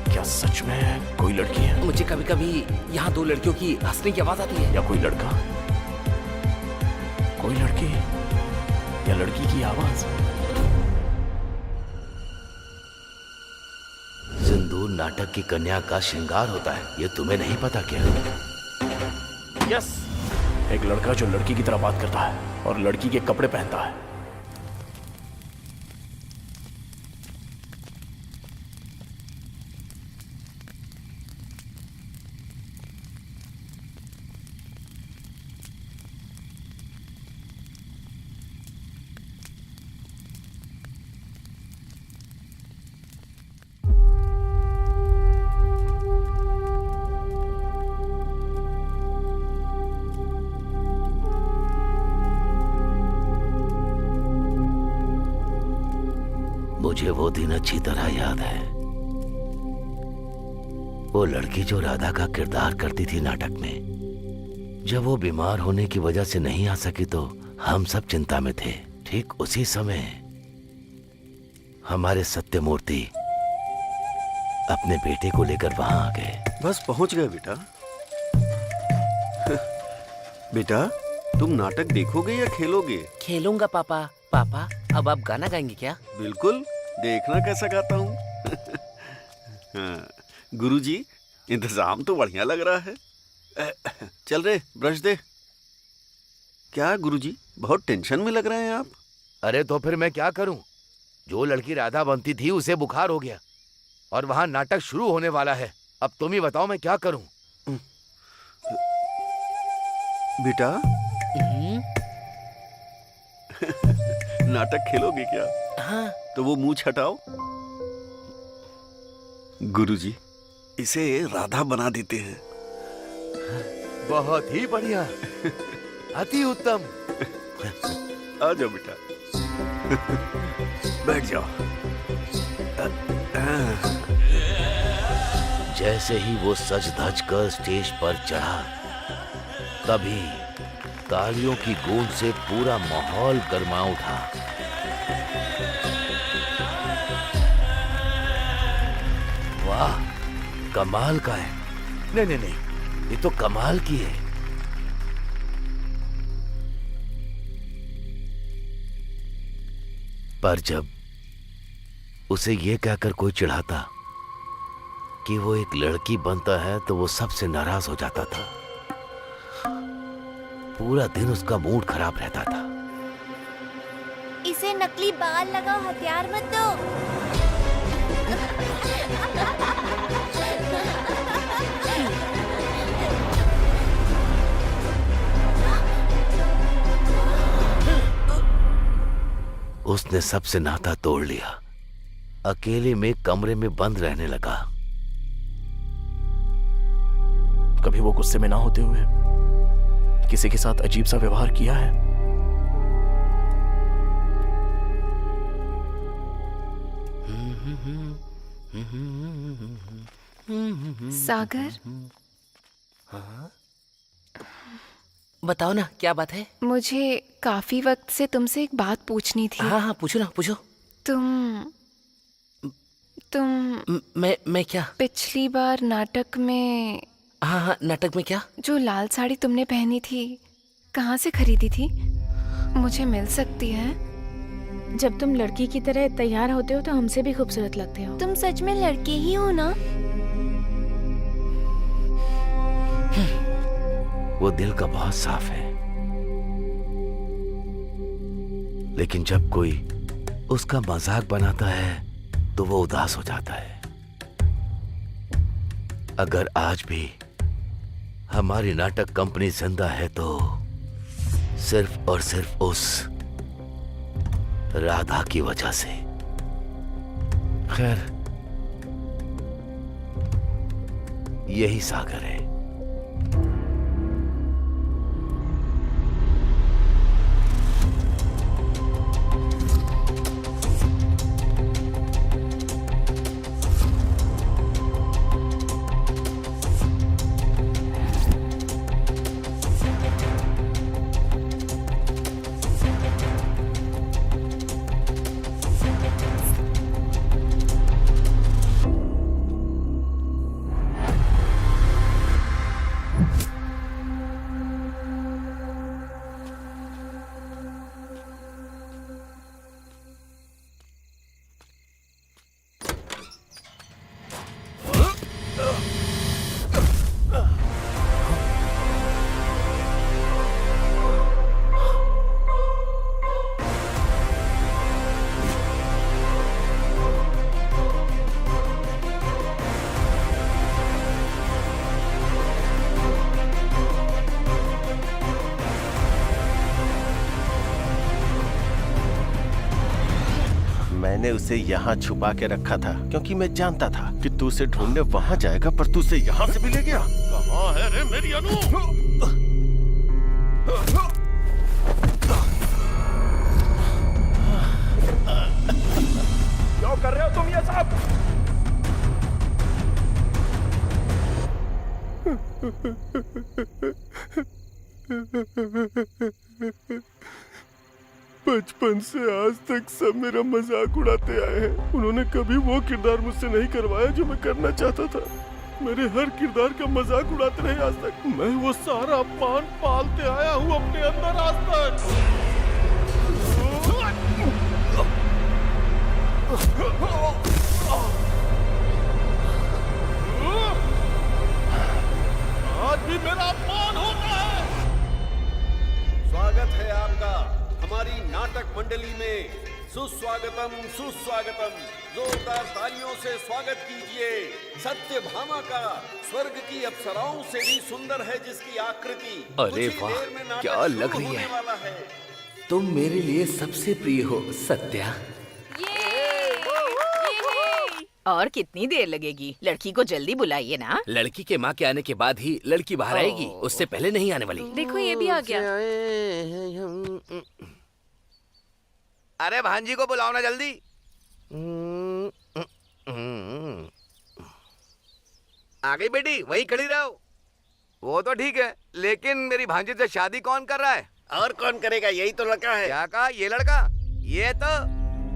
क्या सच में कोई लड़की है? मुझे कभी कभी यहाँ 2 लड़कियों की हंसने की आवाज आती है। या कोई लड़का? कोई लड़की या लड़की की आवाज? सिंदूर नाटक की कन्या का श्रृंगार होता है, ये तुम्हें नहीं पता क्या? यस, एक लड़का जो लड़की की तरह बात करता है और लड़की के कपड़े पहनता है। मुझे वो दिन अच्छी तरह याद है। वो लड़की जो राधा का किरदार करती थी नाटक में, जब वो बीमार होने की वजह से नहीं आ सकी तो हम सब चिंता में थे। ठीक उसी समय हमारे सत्यमूर्ति अपने बेटे को लेकर वहां आ गए। बस पहुंच गए बेटा। बेटा, तुम नाटक देखोगे या खेलोगे? खेलूंगा पापा। पापा, अब आप गाना गाएंगे क्या? बिल्कुल, देखना कैसा गाता हूँ। हाँ, गुरुजी, इंतजाम तो बढ़िया लग रहा है। चल रे, ब्रश दे। क्या गुरुजी, बहुत टेंशन में लग रहे हैं आप? अरे तो फिर मैं क्या करूं? जो लड़की राधा बनती थी उसे बुखार हो गया और वहां नाटक शुरू होने वाला है। अब तुम ही बताओ मैं क्या करूं? बेटा, नाटक खेलोगे क्या? हाँ। तो वो मुंह हटाओ। गुरुजी, इसे राधा बना देते हैं। बहुत ही बढ़िया, अति उत्तम। आ जाओ बेटा, बैठ जाओ। जैसे ही वो सज धज कर स्टेज पर चढ़ा, तभी तालियों की गूंज से पूरा माहौल गर्मा उठा। वाह, कमाल का है। नहीं नहीं नहीं, ये तो कमाल की है। पर जब उसे ये कहकर कोई चिढ़ाता कि वो एक लड़की बनता है तो वो सबसे नाराज हो जाता था। पूरा दिन उसका मूड खराब रहता था। इसे नकली बाल लगाओ, हथियार मत दो। उसने सबसे नाता तोड़ लिया, अकेले में कमरे में बंद रहने लगा। कभी वो गुस्से में ना होते हुए किसी के साथ अजीब सा व्यवहार किया है? सागर, बताओ ना, क्या बात है? मुझे काफी वक्त से तुमसे एक बात पूछनी थी। हाँ हाँ, पूछो ना, पूछो। तुम मैं क्या? पिछली बार नाटक में। हाँ हाँ, नाटक में क्या? जो लाल साड़ी तुमने पहनी थी, कहाँ से खरीदी थी? मुझे मिल सकती है? जब तुम लड़की की तरह तैयार होते हो तो हमसे भी खूबसूरत लगते हो। तुम सच में लड़के ही हो ना? वो दिल का बहुत साफ है, लेकिन जब कोई उसका मजाक बनाता है तो वो उदास हो जाता है। अगर आज भी हमारी नाटक कंपनी जिंदा है तो सिर्फ और सिर्फ उस राधा की वजह से। खैर, यही सागर है। मैंने उसे यहाँ छुपा के रखा था क्योंकि मैं जानता था कि तू उसे ढूंढने वहाँ जाएगा, पर तू उसे यहाँ से भी ले गया। कहाँ है रे मेरी अनु? क्या कर रहे हो तुम ये सब? बचपन से आज तक सब मेरा मजाक उड़ाते आए हैं। उन्होंने कभी वो किरदार मुझसे नहीं करवाया जो मैं करना चाहता था। मेरे हर किरदार का मजाक उड़ाते रहे आज तक। मैं वो सारा अपमान पालते आया हूँ अपने अंदर आज तक। आज भी मेरा अपमान होता है। स्वागत है आपका हमारी नाटक मंडली में। सुस्वागतम सुस्वागतम। जोरदार तालियों से स्वागत कीजिए सत्यभामा का। स्वर्ग की अप्सराओं से भी सुंदर है जिसकी आकृति। अरे वाह, क्या लग रही है। तुम मेरे लिए सबसे प्रिय हो सत्या। और कितनी देर लगेगी? लड़की को जल्दी बुलाइए ना। लड़की के माँ के आने के बाद ही लड़की बाहर आएगी, उससे पहले नहीं आने वाली। देखो ये भी आ गया। अरे भांजी को बुलाओ ना जल्दी। आ गई बेटी, वहीं खड़ी रहो। वो तो ठीक है, लेकिन मेरी भांजी से शादी कौन कर रहा है? और कौन करेगा, यही तो लड़का है। क्या कहा? ये लड़का? ये तो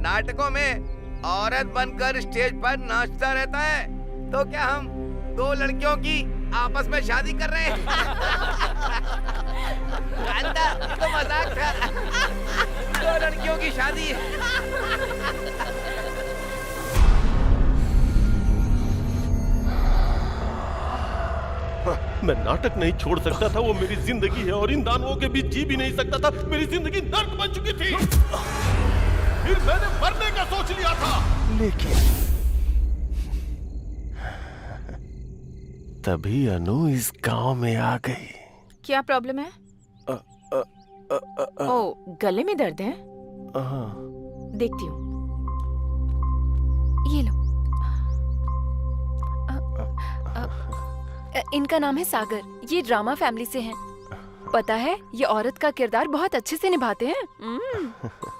नाटकों में औरत बनकर स्टेज पर नाचता रहता है। तो क्या हम दो लड़कियों की आपस में शादी कर रहे हैं? ये तो मजाक था। दो लड़कियों की शादी। मैं नाटक नहीं छोड़ सकता था, वो मेरी जिंदगी है और इन दानवों के बीच जी भी नहीं सकता था। मेरी जिंदगी नर्क बन चुकी थी। फिर मैंने मरने का सोच लिया था, लेकिन तभी अनु इस गांव में आ गई। क्या प्रॉब्लम है? ओ, गले में दर्द है? देखती हूँ। ये लो। इनका नाम है सागर। ये ड्रामा फैमिली से हैं। पता है, ये औरत का किरदार बहुत अच्छे से निभाते हैं।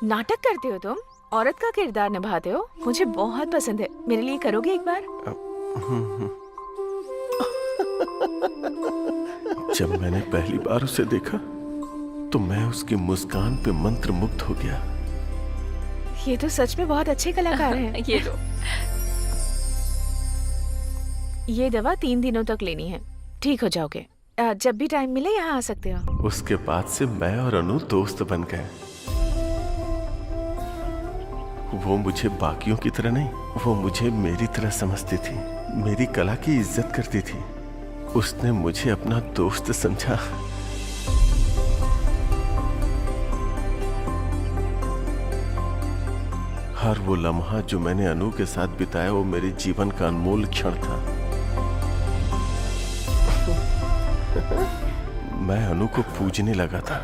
नाटक करते हो तुम? औरत का किरदार निभाते हो? मुझे बहुत पसंद है। मेरे लिए करोगे एक बार? जब मैंने पहली बार उसे देखा तो मैं उसकी मुस्कान पे मंत्रमुग्ध हो गया। ये तो सच में बहुत अच्छे कलाकार हैं। ये लो। ये दवा 3 दिनों तक लेनी है, ठीक हो जाओगे। जब भी टाइम मिले यहाँ आ सकते हो। उसके बाद से मैं और अनु दोस्त बन गए। वो मुझे बाकियों की तरह नहीं, वो मुझे मेरी तरह समझती थी, मेरी कला की इज्जत करती थी। उसने मुझे अपना दोस्त समझा। हर वो लम्हा जो मैंने अनु के साथ बिताया वो मेरे जीवन का अनमोल क्षण था। मैं अनु को पूजने लगा था।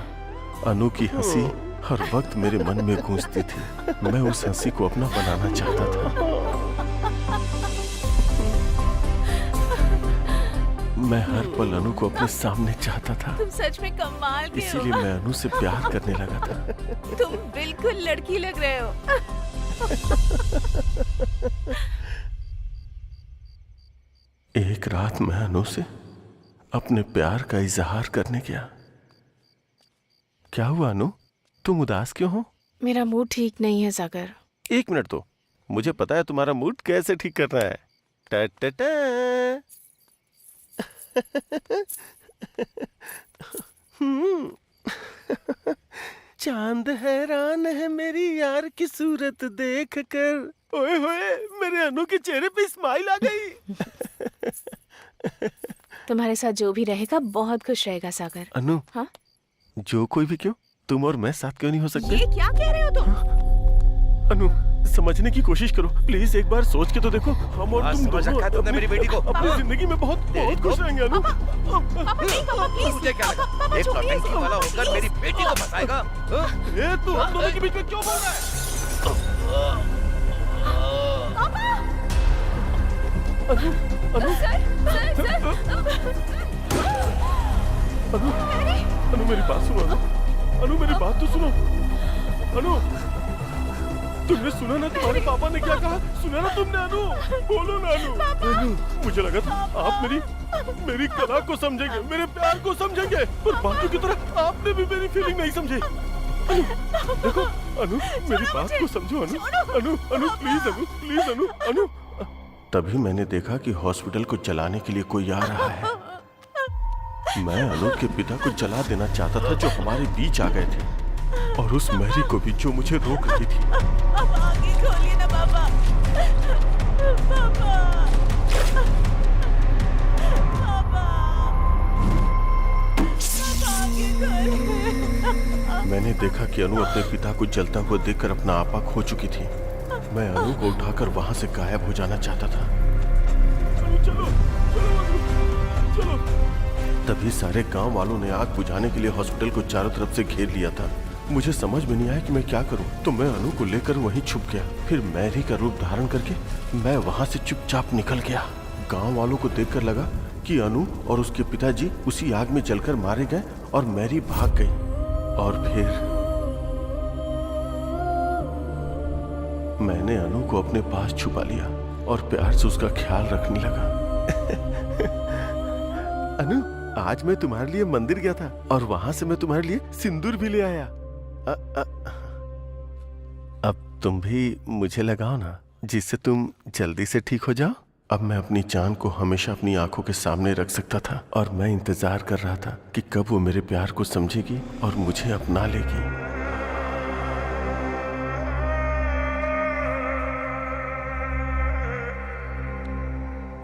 अनु की हंसी हर वक्त मेरे मन में गूंजती थी। मैं उस हंसी को अपना बनाना चाहता था। मैं हर पल अनु को अपने सामने चाहता था। तुम सच में कमाल के हो। इसीलिए मैं अनु से प्यार करने लगा था। तुम बिल्कुल लड़की लग रहे हो। एक रात मैं अनु से अपने प्यार का इजहार करने गया। क्या हुआ अनु, तुम उदास क्यों हो? मेरा मूड ठीक नहीं है सागर। 1 मिनट तो, मुझे पता है तुम्हारा मूड कैसे ठीक करना है। टा टा टा। चांद हैरान है मेरी यार की सूरत देख कर। ओए होए, मेरे अनु के चेहरे पे स्माइल आ गई। तुम्हारे साथ जो भी रहेगा बहुत खुश रहेगा सागर। अनु, हाँ? जो कोई भी क्यों, तुम और मैं साथ क्यों नहीं हो सकते? ये क्या कह रहे हो तुम? अनु, समझने की कोशिश करो प्लीज, एक बार सोच के तो देखो। हम और तुम समझ रखा है तुमने मेरी बेटी को। अपनी जिंदगी में बहुत खुश रहेंगे अनु। मुझे क्या लगा एक नौटंकी वाला होकर मेरी बेटी को फंसाएगा? ए, तू हम दोनों के बीच में क्यों बोल रहा है? अनु, अनु, अनु मेरी बात सुनो। अनु मेरी बात तो सुनो। अनु, तुमने सुना ना तुम्हारे पापा ने क्या कहा? सुना ना तुमने अनु? बोलो ना अनु। अनु, मुझे लगा था आप मेरी कला को समझेंगे, मेरे प्यार को समझेंगे, पर बाकियों की तरह आपने भी मेरी फीलिंग नहीं समझी। अनु, देखो अनु, मेरी बात को समझो अनु। अनु, अनु प्लीज अनु। अनु। तभी मैंने देखा कि हॉस्पिटल को जलाने के लिए कोई आ रहा है। मैं अनु के पिता को जला देना चाहता था जो हमारे बीच आ गए थे, और उस मैरी को भी जो मुझे रोक रही थी। आगे खोलिए ना पापा। मैंने देखा कि अनु अपने पिता को जलता हुआ देखकर अपना आपा खो चुकी थी। मैं अनु को उठाकर वहां से गायब हो जाना चाहता था। चलो, चलो। तभी सारे गांव वालों ने आग बुझाने के लिए हॉस्पिटल को चारों तरफ से घेर लिया था। मुझे समझ में नहीं आया कि मैं क्या करूं, तो मैं अनु को लेकर वहीं छुप गया। फिर मैरी का रूप धारण करके मैं वहां से चुपचाप निकल गया। गांव वालों को देखकर लगा कि अनु और उसके पिताजी उसी आग में जलकर मारे गए और मैरी भाग गई। और फिर मैंने अनु को अपने पास छुपा लिया और प्यार से उसका ख्याल रखने लगा। अनु, आज मैं तुम्हारे लिए मंदिर गया था और वहां से मैं तुम्हारे लिए सिंदूर भी ले आया। अब तुम भी मुझे लगाओ ना, जिससे तुम जल्दी से ठीक हो जाओ। अब मैं अपनी जान को हमेशा अपनी आंखों के सामने रख सकता था और मैं इंतजार कर रहा था कि कब वो मेरे प्यार को समझेगी और मुझे अपना लेगी।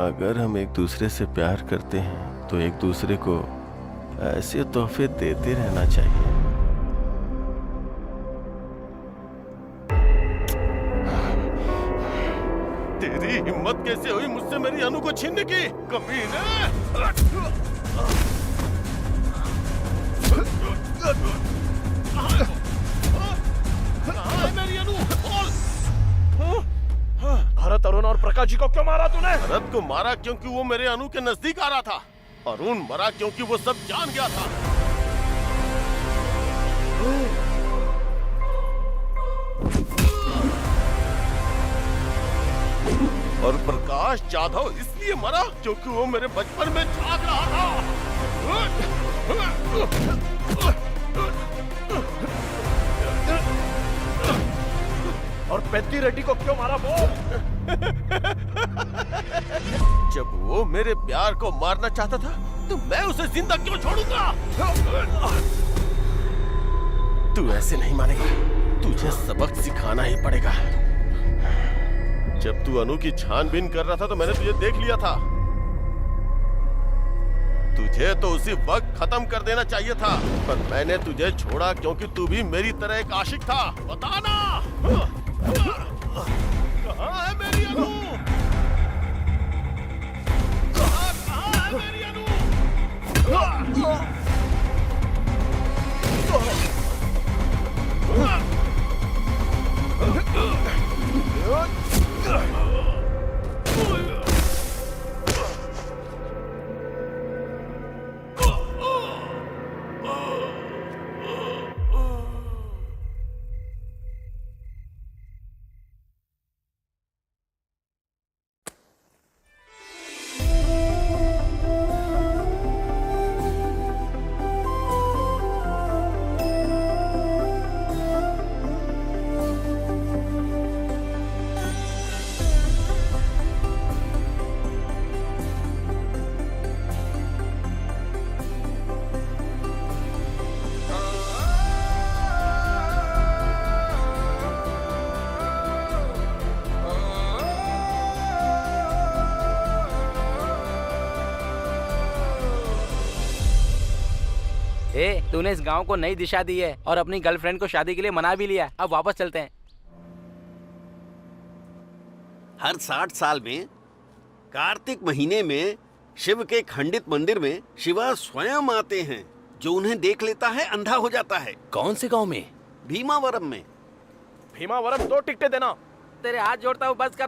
अगर हम एक दूसरे से प्यार करते हैं तो एक दूसरे को ऐसे तोहफे देते रहना चाहिए। तेरी हिम्मत कैसे हुई मुझसे मेरी अनु को छीनने की, कमीने! कहाँ है मेरी अनु? बोल! भरत, अरुण और प्रकाश जी को क्यों मारा तूने? भरत को मारा क्योंकि वो मेरे अनु के नजदीक आ रहा था। अरुण मरा क्योंकि वो सब जान गया था। और प्रकाश जाधव इसलिए मरा क्योंकि वो मेरे बचपन में झांक रहा था। और पेद्दी रेड्डी को क्यों मारा बोल? जब वो मेरे प्यार को मारना चाहता था तो मैं उसे जिंदा क्यों छोड़ूंगा? तू ऐसे नहीं मानेगा, तुझे सबक सिखाना ही पड़ेगा। जब तू अनु की छानबीन कर रहा था तो मैंने तुझे देख लिया था। तुझे तो उसी वक्त खत्म कर देना चाहिए था, पर मैंने तुझे छोड़ा क्योंकि तू भी मेरी तरह एक आशिक था। बताना कहाँ है मेरी अनु? कहाँ है मेरी अनु? तूने इस गांव को नई दिशा दी है और अपनी गर्लफ्रेंड को शादी के लिए मना भी लिया। अब वापस चलते हैं। हर 60 साल में कार्तिक महीने में शिव के खंडित मंदिर में शिवा स्वयं आते हैं। जो उन्हें देख लेता है अंधा हो जाता है। कौन से गांव में? भीमावरम में। भीमावरम 2 टिकटें देना। तेरे हाथ जोड़ता हूँ, बस कर।